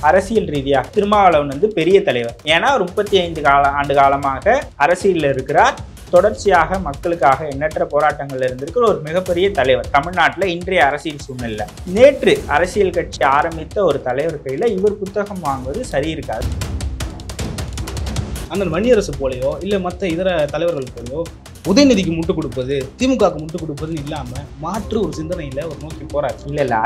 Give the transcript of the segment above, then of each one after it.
அரசியல் ரீதியாக திருமாவளவன் வந்து பெரிய தலைவர். ஏன்னா ஒரு 35 ஆண்டு காலமாக அரசியலில் இருக்கிறார். தொடர்ச்சியாக மக்களுக்காக எண்ணற்ற போராட்டங்கள் இருந்திருக்கிற ஒரு மிகப்பெரிய தலைவர் தமிழ்நாட்டில் இன்றைய அரசியல் சூழ்நிலை. நேற்று அரசியல் கட்சி ஆரம்பித்த ஒரு தலைவர் கையில் இவர் புத்தகம் வாங்குவது சரி இருக்காது. அண்ணன் மணியரசு போலையோ இல்லை மற்ற இதர தலைவர்கள் போலையோ உதயநிதிக்கு முட்டு கொடுப்பது, திமுகவுக்கு முட்டு கொடுப்பதுன்னு இல்லாம மாற்று ஒரு சிந்தனையில ஒரு நோக்கி போறாரு. இல்ல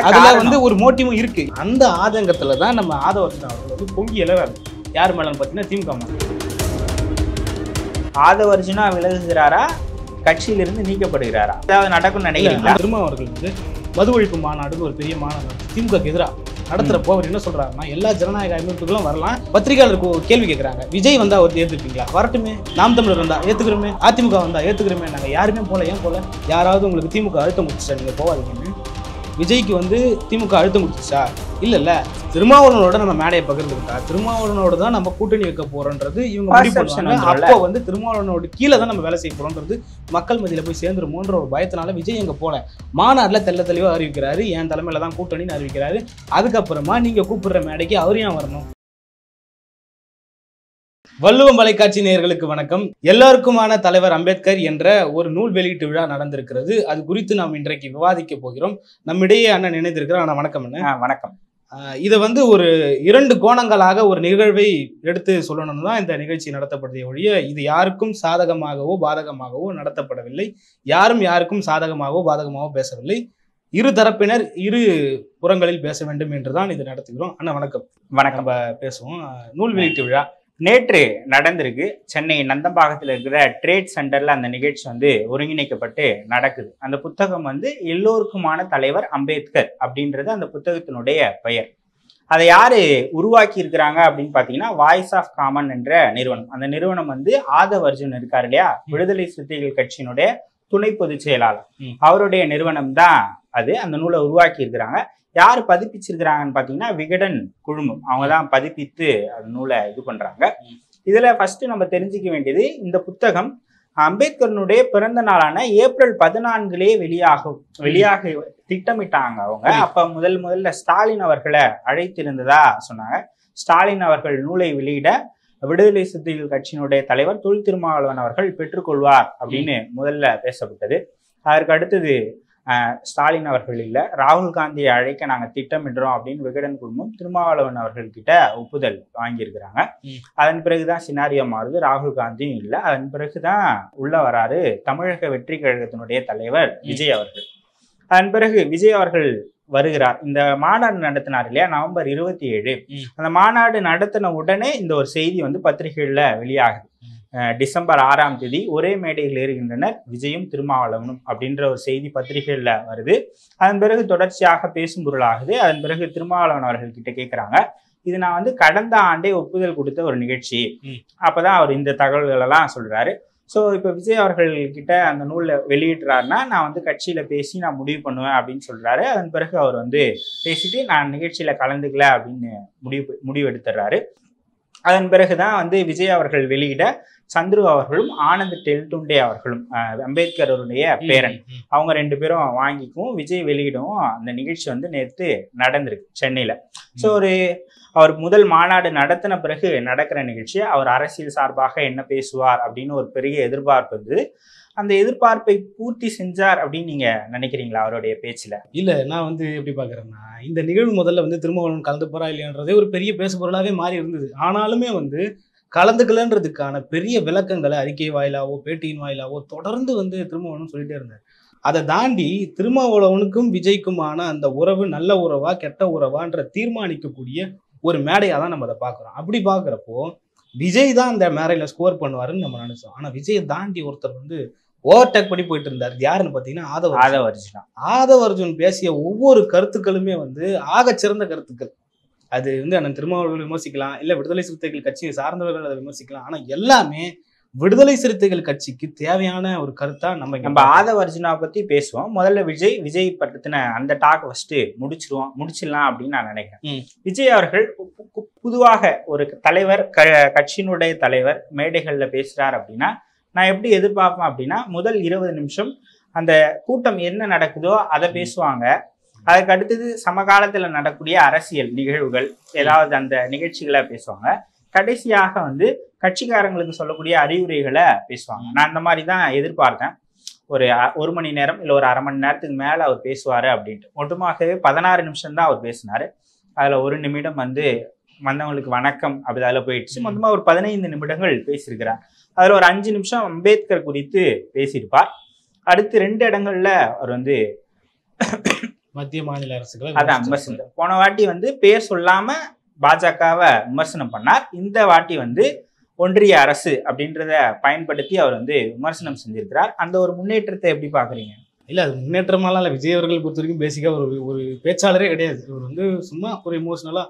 அதுல வந்து ஒரு மோட்டிவும் இருக்கு. அந்த ஆதங்கத்துல தான் நம்ம ஆதவர்ஜன் அவர்கள் வந்து பொங்கி எழறாரு. யார் மேலன்னு பார்த்தீங்கன்னா திமுக மேல. ஆதவர்ஜுனா விலகுகிறாரா, கட்சியிலிருந்து நீக்கப்படுகிறாரா, அதாவது நடக்கும் நினைக்கிறீங்களா? திரும்ப அவர்கள் வந்து மது ஒழிப்பு மாநாடுன்னு ஒரு பெரிய மாநாடு திமுக எதிராக நடத்துறப்போ அவர் என்ன சொல்றாருன்னா, எல்லா ஜனநாயக அமைப்புகளும் வரலாம். பத்திரிகையாளருக்கு கேள்வி கேட்கறாங்க, விஜய் வந்தா அவர் ஏத்துப்பீங்களா? வரட்டுமே. நாம் தமிழர் வந்தா ஏத்துக்கிறோமே, அதிமுக வந்தா ஏத்துக்கிறோமே. நாங்க யாருமே போல. ஏன் போல? யாராவது உங்களுக்கு திமுக அழுத்தம் கொடுத்துச்சா நீங்க போவாதீங்கன்னு? விஜய்க்கு வந்து திமுக அழுத்தம் கொடுத்துச்சா? இல்ல திருமாவளவனோட நம்ம மேடையை பகிர்ந்துக்கிட்டா திருமாவளவனோட தான் நம்ம கூட்டணி வைக்க போறோன்றது இவங்க முடிவு பண்ணுவாங்க. அப்போ வந்து திருமாவளவனோட கீழே தான் நம்ம வேலை செய்ய போறோன்றது மக்கள் மத்தியில போய் சேர்ந்துருமோன்ற ஒரு பயத்தினால விஜய் எங்க போல மாநாட்டில் தெளிவாக அறிவிக்கிறாரு. என் தலைமையில தான் கூட்டணின்னு அறிவிக்கிறாரு. அதுக்கப்புறமா நீங்க கூப்பிடுற மேடைக்கு அவரு ஏன் வரணும்? வள்ளுவம் வலைக்காட்சி நேயர்களுக்கு வணக்கம். எல்லாருக்குமான தலைவர் அம்பேத்கர் என்ற ஒரு நூல் வெளியீட்டு விழா நடந்திருக்கிறது. அது குறித்து நாம் இன்றைக்கு விவாதிக்க போகிறோம். நம்மிடையே அண்ணன் நினைத்திருக்கிறார். அண்ணா வணக்கம். அண்ணன் வணக்கம். இதை வந்து ஒரு 2 கோணங்களாக ஒரு நிகழ்வை எடுத்து சொல்லணும்னு தான் இந்த நிகழ்ச்சி நடத்தப்பட்டதை ஒழிய இது யாருக்கும் சாதகமாகவோ பாதகமாகவோ நடத்தப்படவில்லை. யாருக்கும் சாதகமாகவோ பாதகமாகவோ பேசவில்லை. இரு தரப்பினர் இரு புறங்களில் பேச வேண்டும் என்றுதான் இதை நடத்துகிறோம். அண்ணா வணக்கம். வணக்கம். பேசுவோம். நூல் வெளியீட்டு விழா நேற்று நடந்திருக்கு. சென்னை நந்தம்பாக்கத்தில் இருக்கிற ட்ரேட் சென்டர்ல அந்த நிகழ்ச்சி வந்து ஒருங்கிணைக்கப்பட்டு நடக்குது. அந்த புத்தகம் வந்து எல்லோருக்குமான தலைவர் அம்பேத்கர் அப்படின்றது அந்த புத்தகத்தினுடைய பெயர். அதை யாரு உருவாக்கி இருக்கிறாங்க அப்படின்னு பாத்தீங்கன்னா வாய்ஸ் ஆஃப் காமன் என்ற நிறுவனம். அந்த நிறுவனம் வந்து ஆதவர்ஜுன் இருக்காரு இல்லையா, விடுதலை சிறுத்தைகள் கட்சியினுடைய துணை பொதுச் செயலாளர், அவருடைய நிறுவனம் தான் அது. அந்த நூலை உருவாக்கி இருக்கிறாங்க. யார் பதிப்பிச்சிருக்கிறாங்கன்னு பாத்தீங்கன்னா விகடன் குழுமம். அவங்க தான் பதிப்பித்து அந்த நூலை இது பண்றாங்க. இதுல ஃபர்ஸ்ட் நம்ம தெரிஞ்சுக்க வேண்டியது, இந்த புத்தகம் அம்பேத்கரனுடைய பிறந்த நாளான ஏப்ரல் 14 வெளியாக திட்டமிட்டாங்க அவங்க. அப்ப முதல்ல ஸ்டாலின் அவர்களை அழைத்திருந்ததா சொன்னாங்க. ஸ்டாலின் அவர்கள் நூலை வெளியிட விடுதலை சிறுத்தைகள் கட்சியினுடைய தலைவர் தொல் திருமாவளவன் அவர்கள் பெற்றுக்கொள்வார் அப்படின்னு முதல்ல பேசப்பட்டது. அதற்கு அடுத்தது ஸ்டாலின் அவர்கள் இல்ல, ராகுல் காந்தியை அழைக்க நாங்க திட்டமிடுறோம் அப்படின்னு விகடன் குழுமம் திருமாவளவன் அவர்கள் கிட்ட ஒப்புதல் வாங்கியிருக்கிறாங்க. அதன் பிறகுதான் சினாரியோ மாறுது. ராகுல் காந்தியும் இல்லை. அதன் பிறகுதான் உள்ள வராரு தமிழக வெற்றி கழகத்தினுடைய தலைவர் விஜய் அவர்கள். அதன் பிறகு விஜய் அவர்கள் வருகிறார். இந்த மாநாடு நடத்தினார் இல்லையா, நவம்பர் 27. அந்த மாநாடு நடத்தின உடனே இந்த ஒரு செய்தி வந்து பத்திரிகைகள்ல வெளியாகுது. டிசம்பர் 6ஆம் தேதி ஒரே மேடையில் ஏறுகின்றனர் விஜயும் திருமாவளவனும் அப்படின்ற ஒரு செய்தி பத்திரிகைகள்ல வருது. அதன் பிறகு தொடர்ச்சியாக பேசும் பொருளாகுது. அதன் பிறகு திருமாவளவன் அவர்கள் கிட்ட கேட்கிறாங்க, இது நான் வந்து கடந்த ஆண்டே ஒப்புதல் கொடுத்த ஒரு நிகழ்ச்சி. அப்பதான் அவர் இந்த தகவல்கள் எல்லாம் சொல்றாரு. ஸோ இப்போ விஜய் அவர்கள் கிட்ட அந்த நூலில் வெளியிடுறாருன்னா நான் வந்து கட்சியில பேசி நான் முடிவு பண்ணுவேன் அப்படின்னு சொல்றாரு. அதன் பிறகு அவர் வந்து பேசிட்டு நான் நிகழ்ச்சியில கலந்துக்கல அப்படின்னு முடிவெடுத்துறாரு. அதன் பிறகுதான் வந்து விஜய் அவர்கள் வெளியிட சந்துரு அவர்களும் ஆனந்த் டெல்டுண்டே அவர்களும் அம்பேத்கருடைய பேரன் அவங்க 2 பேரும் வாங்கிக்கும். விஜய் வெளியிடவும் அந்த நிகழ்ச்சி வந்து நேற்று நடந்திருக்கு சென்னையில. ஸோ அவர் முதல் மாநாடு நடத்தின பிறகு நடக்கிற நிகழ்ச்சி. அவர் அரசியல் சார்பாக என்ன பேசுவார் அப்படின்னு ஒரு பெரிய எதிர்பார்ப்பு இருந்தது. அந்த எதிர்பார்ப்பை பூர்த்தி செஞ்சார் அப்படின்னு நீங்க நினைக்கிறீங்களா அவருடைய பேச்சுல? இல்ல, நான் வந்து எப்படி பாக்குறேன்னா, இந்த நிகழ்வு முதல்ல வந்து திருமாவளவன் கலந்து போறா இல்லையான்றதே ஒரு பெரிய பேசு பொருளாவே மாறி இருந்தது. ஆனாலுமே வந்து கலந்துக்கலன்றதுக்கான பெரிய விளக்கங்களை அறிக்கை வாயிலாவோ பேட்டியின் வாயிலாவோ தொடர்ந்து வந்து திருமாவளவன் சொல்லிட்டே இருந்தார். அதை தாண்டி திருமாவளவனுக்கும் விஜய்க்குமான அந்த உறவு நல்ல உறவா கெட்ட உறவான்ற தீர்மானிக்கக்கூடிய ஒரு மேடையா தான் நம்ம அதை பாக்குறோம். அப்படி பாக்குறப்போ விஜய் தான் அந்த மேடையில ஸ்கோர் பண்ணுவாருன்னு நம்ம நினைச்சோம். ஆனா விஜயை தாண்டி ஒருத்தர் வந்து ஓவர்டேக் பண்ணி போயிட்டு இருந்தார். யாருன்னு பாத்தீங்கன்னா ஆதவர்ஜுன் பேசிய ஒவ்வொரு கருத்துக்களுமே வந்து ஆகச்சிறந்த கருத்துக்கள். அது வந்து அண்ணன் திருமாவளவன் விமர்சிக்கலாம், இல்ல விடுதலை சிறுத்தைகள் கட்சியை சார்ந்தவர்கள் அதை விமர்சிக்கலாம். ஆனா எல்லாமே விடுதலை சிறுத்தைகள் கட்சிக்கு தேவையான ஒரு கருத்தா நம்ம ஆதவர்ஜுனா பத்தி பேசுவோம். முதல்ல விஜய் பத்தின அந்த டாக் ஃபர்ஸ்ட் முடிச்சிடலாம் அப்படின்னு நான் நினைக்கிறேன். விஜய் அவர்கள் பொதுவாக ஒரு தலைவர் கட்சியினுடைய தலைவர் மேடைகள்ல பேசுறாரு அப்படின்னா நான் எப்படி எதிர்பார்ப்பேன் அப்படின்னா, முதல் 20 நிமிஷம் அந்த கூட்டம் என்ன நடக்குதோ அதை பேசுவாங்க. அதுக்கு அடுத்தது சமகாலத்துல நடக்கூடிய அரசியல் நிகழ்வுகள் ஏதாவது அந்த நிகழ்ச்சிகளை பேசுவாங்க. கடைசியாக வந்து கட்சிக்காரங்களுக்கு சொல்லக்கூடிய அறிவுரைகளை பேசுவாங்க. நான் அந்த மாதிரி தான் எதிர்பார்த்தேன். ஒரு மணி நேரம் இல்லை ஒரு அரை மணி நேரத்துக்கு மேல அவர் பேசுவாரு அப்படின்ட்டு. மொத்தமாகவே 16 நிமிஷம் தான் அவர் பேசினாரு. அதுல 1 நிமிடம் வந்து வந்தவங்களுக்கு வணக்கம் அப்படி அதில் போயிடுச்சு. மொத்தமா ஒரு 15 நிமிடங்கள் பேசியிருக்கிறார். அதுல ஒரு 5 நிமிஷம் அம்பேத்கர் குறித்து பேசியிருப்பார். அடுத்து 2 இடங்கள்ல அவர் வந்து மத்திய மாநில அரசுகளை அதான் விமர்சனம். போன வாட்டி வந்து பேர் சொல்லாம பாஜகவை விமர்சனம் பண்ணார். இந்த வாட்டி வந்து ஒன்றிய அரசு அப்படின்றத பயன்படுத்தி அவர் வந்து விமர்சனம் செஞ்சிருக்கிறார். அந்த ஒரு முன்னேற்றத்தை எப்படி பாக்குறீங்க? இல்ல அது முன்னேற்றமாலாம் இல்லை. விஜய் அவர்கள் பொறுத்த வரைக்கும் பேசிக்கா ஒரு பேச்சாளரே கிடையாது. இவர் வந்து சும்மா ஒரு இமோஷனலா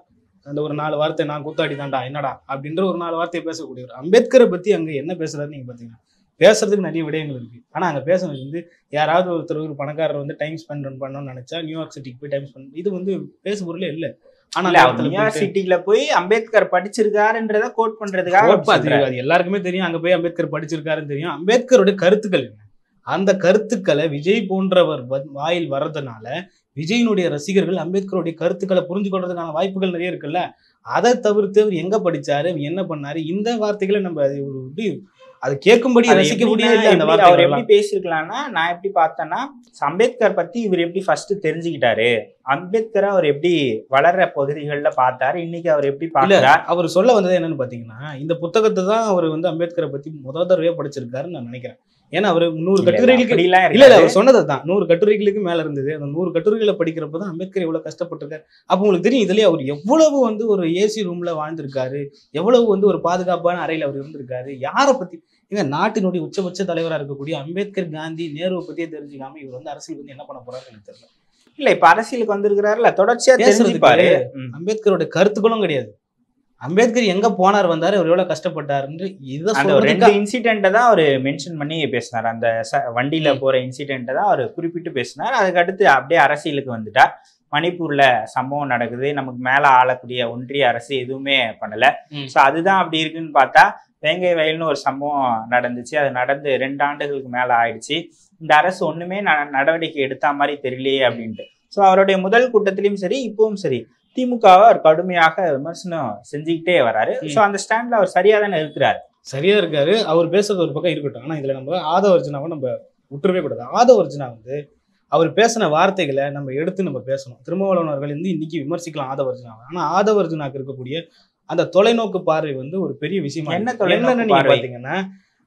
அந்த ஒரு 4 வார்த்தை நான் கூத்தாடி தாண்டா என்னடா அப்படின்ற ஒரு 4 வார்த்தையை பேசக்கூடியவர். அம்பேத்கரை பத்தி அங்க என்ன பேசுறாரு நீங்க பாத்தீங்கன்னா, பேசுறதுக்கு நிறைய விடயங்கள் இருக்கு. ஆனா அங்க பேசுறது வந்து யாராவது ஒருத்தர் ஒரு பணக்காரர் வந்து டைம் ஸ்பெண்ட் பண்ணணும்னு நினைச்சா நியூயார்க் சிட்டிக்கு போய் டைம் ஸ்பெண்ட், இது வந்து பேசு பொருளே இல்லை. ஆனா நியூயார்க் சிட்டில போய் அம்பேத்கர் படிச்சிருக்காருன்றத கோட் பண்றதுக்காக அது எல்லாருக்குமே தெரியும். அங்க போய் அம்பேத்கர் படிச்சிருக்காருன்னு தெரியும். அம்பேத்கருடைய கருத்துக்கள் என்ன, அந்த கருத்துக்களை விஜய் போன்றவர் வாயில் வர்றதுனால விஜயினுடைய ரசிகர்கள் அம்பேத்கருடைய கருத்துக்களை புரிஞ்சு கொள்றதுக்கான வாய்ப்புகள் நிறைய இருக்குல்ல. அதை தவிர்த்து அவர் எங்க படிச்சாரு, என்ன பண்ணாரு, இந்த வார்த்தைகளை நம்ம அது கேட்கும்படி ரசிக்க முடியாது. அவர் எப்படி பேசிருக்கலாம்னா, நான் எப்படி பார்த்தேன்னா, அம்பேத்கர் பத்தி இவர் எப்படி ஃபர்ஸ்ட் தெரிஞ்சுக்கிட்டாரு, அம்பேத்கரை அவர் எப்படி வளர்ற பகுதிகளில் பார்த்தாரு, இன்னைக்கு அவர் எப்படி பார்க்கிறார். அவர் சொல்ல வந்தது என்னன்னு பாத்தீங்கன்னா, இந்த புத்தகத்தை தான் அவர் வந்து அம்பேத்கரை பத்தி முதல் தடவையா படிச்சிருக்காருன்னு நான் நினைக்கிறேன். ஏன்னா அவர் 100 கட்டுரைகளுக்கு இல்ல அவர் சொன்னதான் 100 கட்டுரைகளுக்கு மேல இருந்தது. அந்த 100 கட்டுரைகளை படிக்கிறப்பதான் அம்பேத்கர் எவ்வளவு கஷ்டப்பட்டிருக்காரு. அப்ப உங்களுக்கு தெரியும் இதுலயே அவர் எவ்வளவு வந்து ஒரு ஏசி ரூம்ல வாழ்ந்திருக்காரு, எவ்வளவு வந்து ஒரு பாதுகாப்பான அறையில அவர் இருந்திருக்காரு. யாரை பத்தி இங்க நாட்டினுடைய உச்சபட்ச தலைவரா இருக்கக்கூடிய அம்பேத்கர், காந்தி, நேருவை பத்தியே தெரிஞ்சுக்காம இவர் வந்து அரசியல் வந்து என்ன பண்ண போறாருன்னு எனக்கு தெரியல. இல்ல இப்ப அரசியலுக்கு வந்திருக்கிறாருல, தொடர்ச்சியா தெரிஞ்சுப்பாரு. அம்பேத்கரோட கருத்துக்களும் கிடையாது. அம்பேத்கர் எங்க போனார் வந்தாரு, அவர் எவ்வளவு கஷ்டப்பட்டாருன்னு இதை 2 இன்சிடென்ட்டை தான் அவர் மென்ஷன் பண்ணி பேசினார். அந்த வண்டியில போற இன்சிடென்ட்டை தான் அவர் குறிப்பிட்டு பேசினார். அதுக்கு அடுத்து அப்படியே அரசியலுக்கு வந்துட்டார். மணிப்பூர்ல சம்பவம் நடக்குது, நமக்கு மேல ஆளக்கூடிய ஒன்றிய அரசு எதுவுமே பண்ணல. சோ அதுதான் அப்படி இருக்குன்னு பார்த்தா வேங்கை வயல்னு ஒரு சம்பவம் நடந்துச்சு. அது நடந்து 2 ஆண்டுகளுக்கு மேல ஆயிடுச்சு. இந்த அரசு ஒண்ணுமே நடவடிக்கை எடுத்த மாதிரி தெரியலையே அப்படின்ட்டு. ஸோ அவருடைய முதல் கூட்டத்திலையும் சரி இப்பவும் சரி திமுகவை அவர் கடுமையாக விமர்சனம் செஞ்சுக்கிட்டே வராரு. ஸோ அந்த ஸ்டாண்ட்ல அவர் சரியா தானே இருக்கிறாரு. சரியா இருக்காரு. அவர் பேசுறது ஒரு பக்கம் இருக்கட்டும். ஆனா இதுல நம்ம ஆதவர்ஜுனாவை நம்ம விட்டுறவே கூடாது. ஆதவர்ஜுனா வந்து அவர் பேசின வார்த்தைகளை நம்ம எடுத்து நம்ம பேசணும். திருமாவளவன் அவர்கள் வந்து இன்னைக்கு விமர்சிக்கலாம் ஆதவர்ஜுனாவை. ஆனா ஆதவர்ஜுனாக்கு இருக்கக்கூடிய அந்த தொலைநோக்கு பார்வை வந்து ஒரு பெரிய விஷயமா என்னன்னு நீங்க பாத்தீங்கன்னா,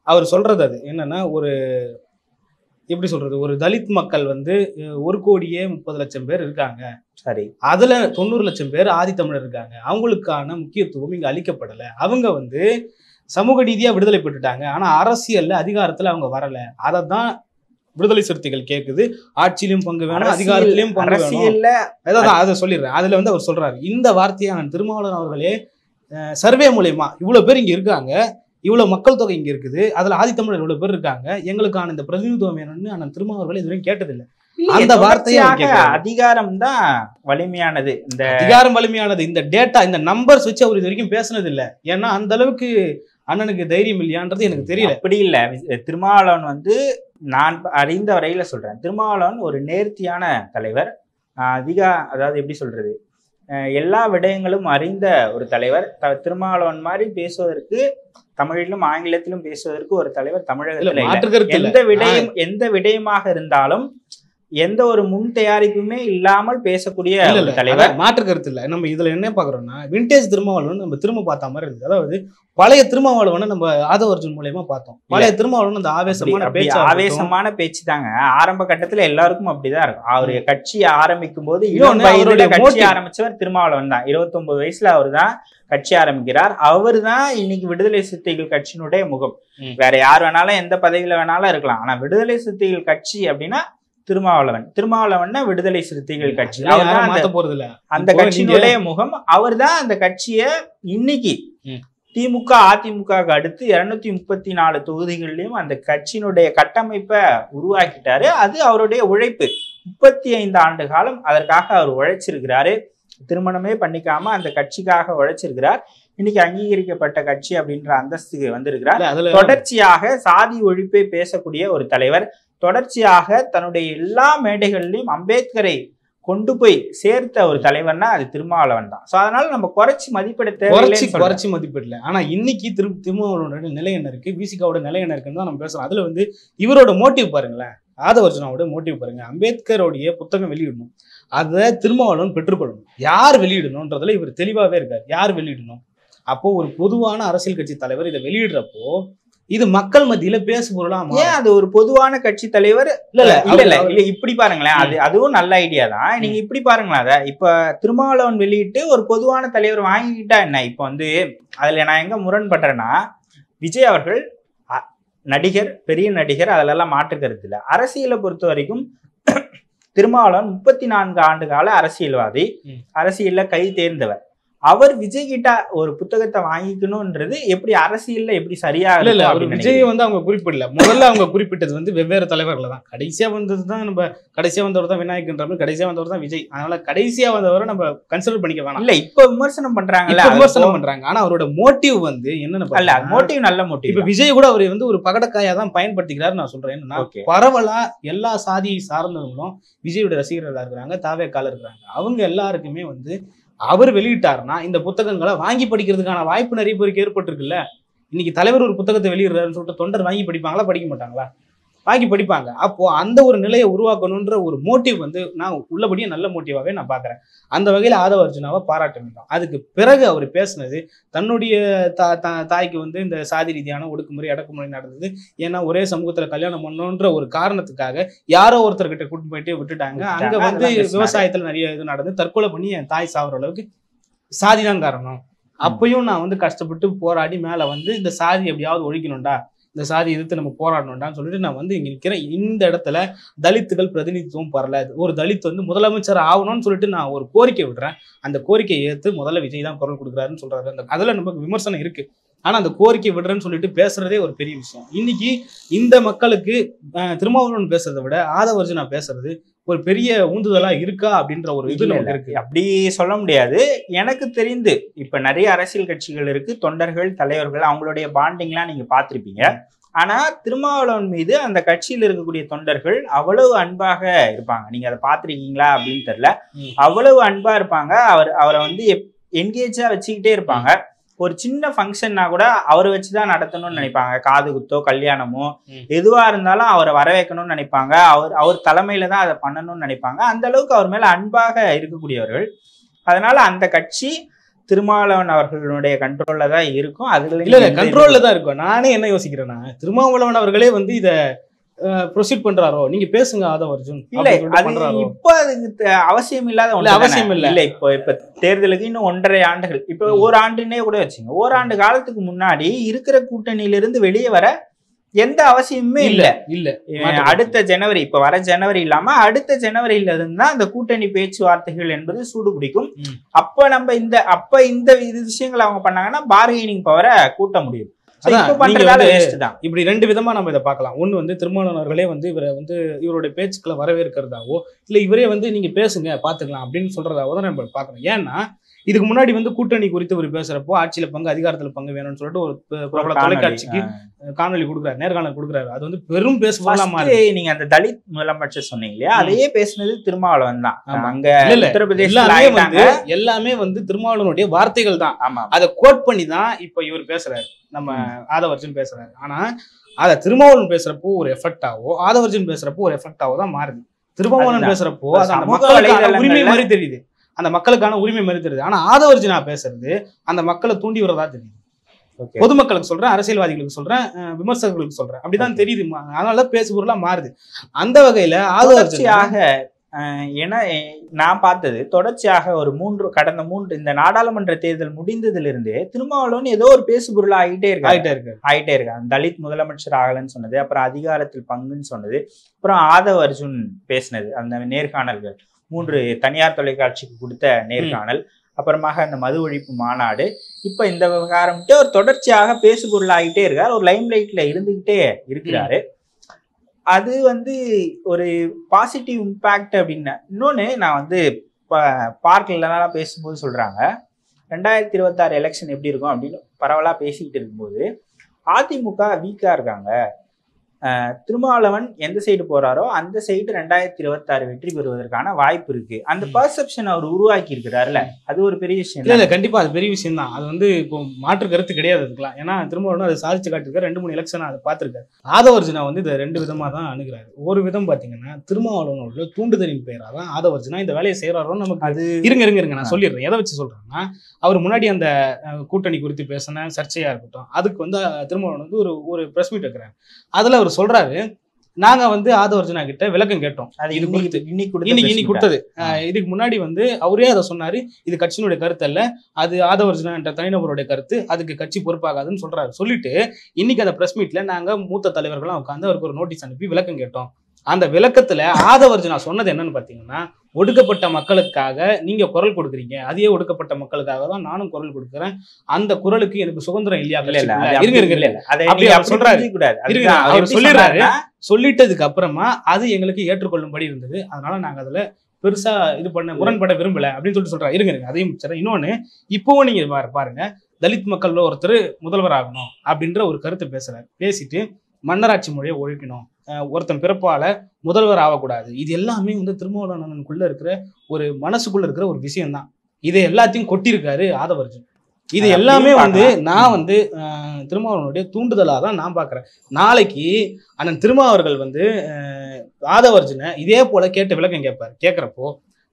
அவர் சொல்றது அது என்னன்னா, ஒரு எப்படி சொல்றது, ஒரு தலித் மக்கள் வந்து 1,30,00,000 பேர் இருக்காங்க. சரி, அதுல 90 லட்சம் பேர் ஆதித்தமிழர் இருக்காங்க. அவங்களுக்கான முக்கியத்துவம் இங்க அளிக்கப்படலை. அவங்க வந்து சமூக நீதியா விடுதலை பெற்றுட்டாங்க. ஆனா அரசியல்ல அதிகாரத்துல அவங்க வரல. அதைதான் விடுதலை சிறுத்தைகள் கேக்குது. ஆட்சியிலும் பங்கு வேணும், அதிகாரத்திலையும் பங்கு வேணும். அதான் அதை சொல்லிடுறேன். அதுல வந்து அவர் சொல்றாரு, இந்த வார்த்தையை நான் திருமாவளவன் அவர்களே சர்வே மூலியமா இவ்வளவு பேர் இங்க இருக்காங்க, இவ்வளவு மக்கள் தொகை இங்க இருக்குது, அதுல ஆதித்தமிழர் இவ்வளவு பேர் இருக்காங்க, எங்களுக்கான இந்த பிரதிநிதித்துவம் வேணும்னு நான் திருமாவளவர்கள் இதுவரையும் கேட்டதில்லை. அந்த வார்த்தையாக அதிகாரம் தான் வலிமையானது. இந்த அதிகாரம் வலிமையானது. இந்த டேட்டா, இந்த நம்பர்ஸ் வச்சு அவர் இது வரைக்கும் பேசுனது இல்லை. ஏன்னா அந்த அளவுக்கு அண்ணனுக்கு தைரியம் இல்லையான்றது எனக்கு தெரியல. அப்படி இல்ல, திருமாவளவன் வந்து நான் அறிந்த வரையில சொல்றேன், திருமாவளவன் ஒரு நேர்த்தியான தலைவர். அதாவது எப்படி சொல்றது, எல்லா விடயங்களும் அறிந்த ஒரு தலைவர். திருமாவளவன் மாதிரி பேசுவதற்கு, தமிழிலும் ஆங்கிலத்திலும் பேசுவதற்கு ஒரு தலைவர் தமிழகத்தில் எந்த விடயமாக இருந்தாலும் எந்த ஒரு முன் தயாரிப்புமே இல்லாமல் பேசக்கூடிய தலைவர். மாற்று கருத்து இல்லை. நம்ம இதுல என்ன பாக்குறோம்னா, விண்டேஜ் திருமாவளவன் நம்ம திரும்ப பார்த்த மாதிரி இருந்தது. அதாவது பழைய திருமாவளவனை நம்ம ஆதவர்ஜுன் மூலமா பார்த்தோம். பழைய திருமாவளவன் அந்த ஆவேசமான பேச்சு தாங்க. ஆரம்ப கட்டத்துல எல்லாருக்கும் அப்படிதான் இருக்கும். அவரு கட்சி ஆரம்பிக்கும் போது கட்சி ஆரம்பிச்சவர் திருமாவளவன் தான். 29 வயசுல அவர் தான் கட்சி ஆரம்பிக்கிறார். அவர் தான் இன்னைக்கு விடுதலை சிறுத்தைகள் கட்சியினுடைய முகம். வேற யார் வேணாலும் எந்த பதவியில வேணாலும் இருக்கலாம். ஆனா விடுதலை சிறுத்தைகள் கட்சி அப்படின்னா திருமாவளவன் விடுதலை சிறுத்தைகள் கட்சி அந்த கட்சியினுடைய முகம். அவர் தான் அந்த கட்சியை இன்னைக்கு திமுக அதிமுக அடுத்து 234 தொகுதிகளிலும் அந்த கட்சியினுடைய கட்டமைப்பை உருவாக்கிட்டாரு. அது அவருடைய உழைப்பு. 35 ஆண்டு காலம் அதற்காக அவர் உழைச்சிருக்கிறாரு. திருமணமே பண்ணிக்காம அந்த கட்சிக்காக உழைச்சிருக்கிறார். இன்னைக்கு அங்கீகரிக்கப்பட்ட கட்சி அப்படின்ற அந்தஸ்துக்கு வந்திருக்கிறார். தொடர்ச்சியாக சாதி ஒழிப்பை பேசக்கூடிய ஒரு தலைவர். தொடர்ச்சியாக தன்னுடைய எல்லா மேடைகளிலும் அம்பேத்கரை கொண்டு போய் சேர்த்த ஒரு தலைவர்னா அது திருமாவளவன் தான். ஸோ அதனால நம்ம குறைச்சி மதிப்பிட குறைச்சி மதிப்பிடல. ஆனா இன்னைக்கு திருமாவளவனோட நிலை என்ன இருக்கு, விசிகாவோட நிலை என்ன இருக்குன்னு தான் நம்ம பேசுறோம். அதுல வந்து இவரோட மோட்டிவ் பாருங்களேன், ஆதவர்ஜுனாவோட மோட்டிவ் பாருங்க. அம்பேத்கருடைய புத்தகம் வெளியிடணும், அதை திருமாவளவன் பெற்றுக்கொள்ளணும். யார் வெளியிடணும்ன்றதுல இவர் தெளிவாவே இருக்காரு. யார் வெளியிடணும்? அப்போ ஒரு பொதுவான அரசியல் கட்சி தலைவர் இதை வெளியிடுறப்போ இது மக்கள் மத்தியில பேசு பொருளா ஏன் அது ஒரு பொதுவான கட்சி தலைவர் இல்ல இப்படி பாருங்களேன், அதுவும் நல்ல ஐடியா தான். நீங்க இப்படி பாருங்களேன், அத இப்ப திருமாவளவன் வெளியிட்டு ஒரு பொதுவான தலைவர் வாங்கிக்கிட்டா என்ன? இப்ப வந்து அதுல நான் எங்க முரண்படுறேன்னா, விஜய் அவர்கள் நடிகர், பெரிய நடிகர், அதுல எல்லாம் மாற்று கருத்து இல்லை. அரசியலை பொறுத்த வரைக்கும் திருமாவளவன் 34 ஆண்டு கால அரசியல்வாதி, அரசியல்ல கை தேர்ந்தவர். அவர் விஜய் கிட்ட ஒரு புத்தகத்தை வாங்கிக்கணும்ன்றது எப்படி அரசியல்ல எப்படி சரியா இல்ல விஜய் வந்து அவங்க குறிப்பிடல. முதல்ல அவங்க குறிப்பிட்டது வந்து வெவ்வேறு தலைவர்களை தான். கடைசியா வந்தது தான் நம்ம கடைசியா வந்தவர் தான் விநாயகன்ற மாதிரி, கடைசியா வந்தவர் தான் விஜய். அதனால கடைசியா வந்தவரை நம்ம கன்சிடர் பண்ணிக்க வேணாம். இல்ல இப்ப விமர்சனம் பண்றாங்கல்ல, விமர்சனம் பண்றாங்க. ஆனா அவரோட மோட்டிவ் வந்து என்னன்னு அல்ல, மோட்டிவ் நல்ல மோட்டிவ். இப்ப விஜய் கூட அவர் வந்து ஒரு பகடக்காயா தான் பயன்படுத்திக்கிறாரு நான் சொல்றேன். என்னன்னா பரவலா எல்லா சாதியை சார்ந்தவங்களும் விஜயோட ரசிகர்களா இருக்கிறாங்க, தாவேக்கால இருக்கிறாங்க. அவங்க எல்லாருக்குமே வந்து அவர் வெளியிட்டாருன்னா இந்த புத்தகங்களை வாங்கி படிக்கிறதுக்கான வாய்ப்பு நிறைய பேருக்கு ஏற்பட்டிருக்குல்ல. இன்னைக்கு தலைவர் ஒரு புத்தகத்தை வெளியிடுறாருன்னு சொல்லிட்டு தொண்டர் வாங்கி படிப்பாங்களா? படிக்க மாட்டாங்களா? வாங்கி படிப்பாங்க. அப்போ அந்த ஒரு நிலையை உருவாக்கணுன்ற ஒரு மோட்டிவ் வந்து நான் உள்ளபடியே நல்ல மோட்டிவாவே நான் பாக்குறேன். அந்த வகையில ஆதவர்ஜுனாவை பாராட்ட வேண்டும். அதுக்கு பிறகு அவர் பேசினது தன்னுடைய தாய்க்கு வந்து இந்த சாதி ரீதியான ஒடுக்குமுறை அடக்குமுறை நடந்தது, ஏன்னா ஒரே சமூகத்துல கல்யாணம் பண்ணணுன்ற ஒரு காரணத்துக்காக யாரோ ஒருத்தர்கிட்ட கூட்டு போயிட்டு விட்டுட்டாங்க. அங்க வந்து விவசாயத்துல நிறைய இது நடந்து தற்கொலை பண்ணி என் தாய் சாகுற அளவுக்கு சாதிதான் காரணம். அப்பயும் நான் வந்து கஷ்டப்பட்டு போராடி மேல வந்து இந்த சாதி எப்படியாவது ஒழிக்கணும்டா, இந்த சாதி எதிர்த்து நம்ம போராடணும்டான்னு சொல்லிட்டு நான் வந்து இங்க நிற்கிறேன். இந்த இடத்துல தலித்துகள் பிரதிநிதித்துவம் பரல, ஒரு தலித் வந்து முதலமைச்சர் ஆகணும்னு சொல்லிட்டு நான் ஒரு கோரிக்கை விடுறேன். அந்த கோரிக்கையை ஏற்று முதல்ல விஜய் தான் குரல் கொடுக்குறாருன்னு சொல்றாரு. அந்த அதுல நமக்கு விமர்சனம் இருக்கு. ஆனா அந்த கோரிக்கை விடுறேன்னு சொல்லிட்டு பேசுறதே ஒரு பெரிய விஷயம். இன்னைக்கு இந்த மக்களுக்கு திருமாவளவன் பேசுறதை விட ஆதவர்ஜுனா பேசுறது ஒரு பெரிய ஊந்துதலா இருக்கா அப்படின்ற ஒரு இது நமக்கு இருக்கு. அப்படி சொல்ல முடியாது. எனக்கு தெரிந்து இப்ப நிறைய அரசியல் கட்சிகள் இருக்கு, தொண்டர்கள், தலைவர்கள், அவங்களுடைய பாண்டிங்லாம் நீங்க பார்த்திருப்பீங்க. ஆனா திருமாவளவன் மீது அந்த கட்சியில் இருக்கக்கூடிய தொண்டர்கள் அவ்வளவு அன்பாக இருப்பாங்க. நீங்க அதை பார்த்திருக்கீங்களா அப்படின்னு தெரியல. அவ்வளவு அன்பா இருப்பாங்க. அவரை வந்து என்கேஜா வச்சுக்கிட்டே இருப்பாங்க. ஒரு சின்ன ஃபங்க்ஷன்னா கூட அவரை வச்சுதான் நடத்தணும்னு நினைப்பாங்க. காது குத்தோ கல்யாணமோ எதுவா இருந்தாலும் அவரை வரவேற்கணும்னு நினைப்பாங்க. அவர் தலைமையில தான் அதை பண்ணணும்னு நினைப்பாங்க. அந்த அளவுக்கு அவர் மேல அன்பாக இருக்கக்கூடியவர்கள். அதனால அந்த கட்சி திருமாவளவன் அவர்களுடைய கண்ட்ரோல்ல தான் இருக்கும். அதுல இல்ல கண்ட்ரோல்ல தான் இருக்கும். நானே என்ன யோசிக்கிறேன்னா, திருமாவளவன் அவர்களே வந்து இத ப்ரொசீட் பண்றாரோ, நீங்க பேசுங்க ஆதவர்ஜுன். இல்ல அது இப்ப அதுக்கு அவசியம் இல்லாத ஒண்ணு. அவசியம் இல்ல. இல்ல இப்ப தேர்தலுக்கு இன்னும் 1.5 ஆண்டுகள், இப்ப ஒரு ஆண்டுன்னே கூட வச்சுங்க. ஓராண்டு காலத்துக்கு முன்னாடி இருக்கிற கூட்டணியிலிருந்து வெளியே வர எந்த அவசியமுமே இல்ல. அடுத்த ஜனவரி, இப்ப வர ஜனவரி இல்லாம அடுத்த ஜனவரியில இருந்தா அந்த கூட்டணி பேச்சுவார்த்தைகள் என்பது சூடு பிடிக்கும். அப்ப நம்ம இந்த விஷயங்களை அவங்க பண்ணாங்கன்னா பார்கெனிங் பவரை கூட்ட முடியும். இப்படி ரெண்டு விதமா நம்ம இதை பார்க்கலாம். ஒண்ணு வந்து திருமாவளவன் அவர்களே வந்து இவருடைய பேச்சுக்களை வரவேற்கிறதாவோ, இல்ல இவரே வந்து நீங்க பேசுங்க பாத்துக்கலாம் அப்படின்னு சொல்றதாவோ தான் நம்ம பார்க்கணும். ஏன்னா இதுக்கு முன்னாடி வந்து கூட்டணி குறித்து ஒரு பேசுறப்போ ஆட்சியில பங்கு, அதிகாரத்துல பங்கு வேணும்னு சொல்லிட்டு ஒரு பிரபல தொலைக்காட்சிக்கு காணொலி கொடுக்குறாரு, நேர்காணல் கொடுக்குறாரு. அது வந்து பெரும் பேசுவாங்க. நீங்க அந்த தலித் முதலமைச்சர் சொன்னீங்க இல்லையா, அதையே பேசுனது திருமாவளவன் தான். அங்க எல்லாமே வந்து திருமாவளவனுடைய வார்த்தைகள் தான். அதை கோட் பண்ணி தான் இப்ப இவர் பேசுறாரு, நம்ம ஆதவர்ஜுன் பேசுறாரு. ஆனா அத திருமாவளவன் பேசுறப்போ ஒரு எஃபெக்டாவோ, ஆதவர்ஜுன் பேசுறப்போ ஒரு எஃபெக்டாவோ தான் மாறுது. திருமாவளவன் பேசுறப்போ அது அந்த மக்களுக்கான உரிமை மாதிரி தெரியுது, அந்த மக்களுக்கான உரிமை மாதிரி தெரியுது. ஆனா ஆதவர்ஜுனா பேசுறது அந்த மக்களை தூண்டி விடுறதா தெரியுது. பொதுமக்களுக்கு சொல்றேன், அரசியல்வாதிகளுக்கு சொல்றேன், விமர்சகர்களுக்கு சொல்றேன், அப்படிதான் தெரியுது. அதனால பேசு பொருளா மாறுது. அந்த வகையில ஆதவர்ஜியாக ஏன்னா நான் பார்த்தது தொடர்ச்சியாக ஒரு கடந்த 3 இந்த நாடாளுமன்ற தேர்தல் முடிந்ததிலிருந்து திருமாவளவன் ஏதோ ஒரு பேசு பொருளா ஆகிட்டே இருக்கு. தலித் முதலமைச்சர் ஆகலன்னு சொன்னது, அப்புறம் அதிகாரத்தில் பங்குன்னு சொன்னது, அப்புறம் ஆதவர்ஜுன் பேசினது, அந்த நேர்காணல்கள் 3 தனியார் தொலைக்காட்சிக்கு கொடுத்த நேர்காணல், அப்புறமாக அந்த மது ஒழிப்பு மாநாடு, இப்ப இந்த விவகாரம் ஒரு தொடர்ச்சியாக பேசு பொருள் ஆகிட்டே இருக்காரு. ஒரு லைம் லைட்ல இருந்துகிட்டே இருக்கிறாரு. அது வந்து ஒரு பாசிட்டிவ் இம்பாக்ட் அப்படின்னு. இன்னொன்னு நான் வந்து பார்க்கலாம் பேசும்போது சொல்றாங்க 2026 எலெக்ஷன் எப்படி இருக்கும் அப்படின்னு பரவலா பேசிக்கிட்டு இருக்கும்போது அதிமுக வீக்கா இருக்காங்க, திருமாவளவன் எந்த சைடு போறாரோ அந்த சைடு 2026 வெற்றி பெறுவதற்கான வாய்ப்பு இருக்கு. அந்த பர்செப்ஷன் அவர் உருவாக்கி இருக்கிறாருல, அது ஒரு பெரிய விஷயம். இல்ல கண்டிப்பா அது பெரிய விஷயம் தான். அது வந்து இப்போ மாற்று கருத்து கிடையாது அதுக்கெல்லாம். ஏன்னா திருமாவளவன் அதை சாதிச்சு காட்டிருக்காரு. 2-3 எலெக்ஷன் அதை பார்த்திருக்காரு. ஆதவர்ஜுனா வந்து இதை 2 விதமா தான் அணுகிறாரு. ஒரு விதம் பாத்தீங்கன்னா திருமாவளவனோட தூண்டுதலின் பெயரா தான் ஆதவர்ஜுனா இந்த வேலையை செய்யறாரோன்னு நமக்கு அது இருங்க நான் சொல்லிடுறேன். எதை வச்சு சொல்றேன்னா, அவர் முன்னாடி அந்த கூட்டணி குறித்து பேசின சர்ச்சையா இருக்கட்டும், அதுக்கு வந்து திருமாவளவன் வந்து ஒரு பிரஸ் மீட் வைக்கிறாரு. அதுல அவர் சொல்றாரு, நாங்க வந்து ஆதவர்ஜுனா கிட்ட விளக்கம் கேட்டோம். அது இது குறித்து இன்னைக்கு கொடுத்தது. இதுக்கு முன்னாடி வந்து அவரே அதை சொன்னாரு, இது கட்சியினுடைய கருத்து அல்ல, அது ஆதவர்ஜுனா என்ற தனிநபருடைய கருத்து, அதுக்கு கட்சி பொறுப்பாகாதுன்னு சொல்றாரு. சொல்லிட்டு இன்னைக்கு அந்த பிரஸ் மீட்ல நாங்க மூத்த தலைவர்கள்லாம் உட்காந்து அவருக்கு ஒரு நோட்டீஸ் அனுப்பி விளக்கம் கேட்டோம். அந்த விளக்கத்துல ஆதவர்ஜுனா சொன்னது என்னன்னு பாத்தீங்கன்னா, ஒடுக்கப்பட்ட மக்களுக்காக நீங்க குரல் கொடுக்குறீங்க, அதே ஒடுக்கப்பட்ட மக்களுக்காக தான் நானும் குரல் கொடுக்குறேன், அந்த குரலுக்கு எனக்கு சுதந்திரம் இல்லையா? சொல்லிடுறாரு. சொல்லிட்டதுக்கு அப்புறமா அது எங்களுக்கு ஏற்றுக்கொள்ளும்படி இருந்தது, அதனால நாங்க அதுல பெருசா இது பண்ண முரண்பட விரும்பல அப்படின்னு சொல்லிட்டு சொல்றாரு. இருங்க அதையும் சரி. இன்னொன்னு, இப்பவும் நீங்க பாருங்க, தலித் மக்கள்ல ஒருத்தர் முதல்வர் ஆகணும் அப்படின்ற ஒரு கருத்தை பேசுறாரு. பேசிட்டு மன்னராட்சி மொழியை ஒழிக்கணும், ஒருத்தன் பிறப்பால முதல்வர் ஆகக்கூடாது, இது எல்லாமே வந்து திருமாவளவனுக்குள்ள இருக்கிற ஒரு மனசுக்குள்ள இருக்கிற ஒரு விஷயம்தான். இதை எல்லாத்தையும் கொட்டியிருக்காரு ஆதவர்ஜுன். இது எல்லாமே வந்து நான் வந்து திருமாவளவனுடைய தூண்டுதலா தான் நான் பாக்குறேன். நாளைக்கு அண்ணன் திருமாவர்கள் வந்து ஆதவர்ஜுனை இதே போல கேட்ட விளக்கம் கேட்பாரு. கேட்கிறப்போ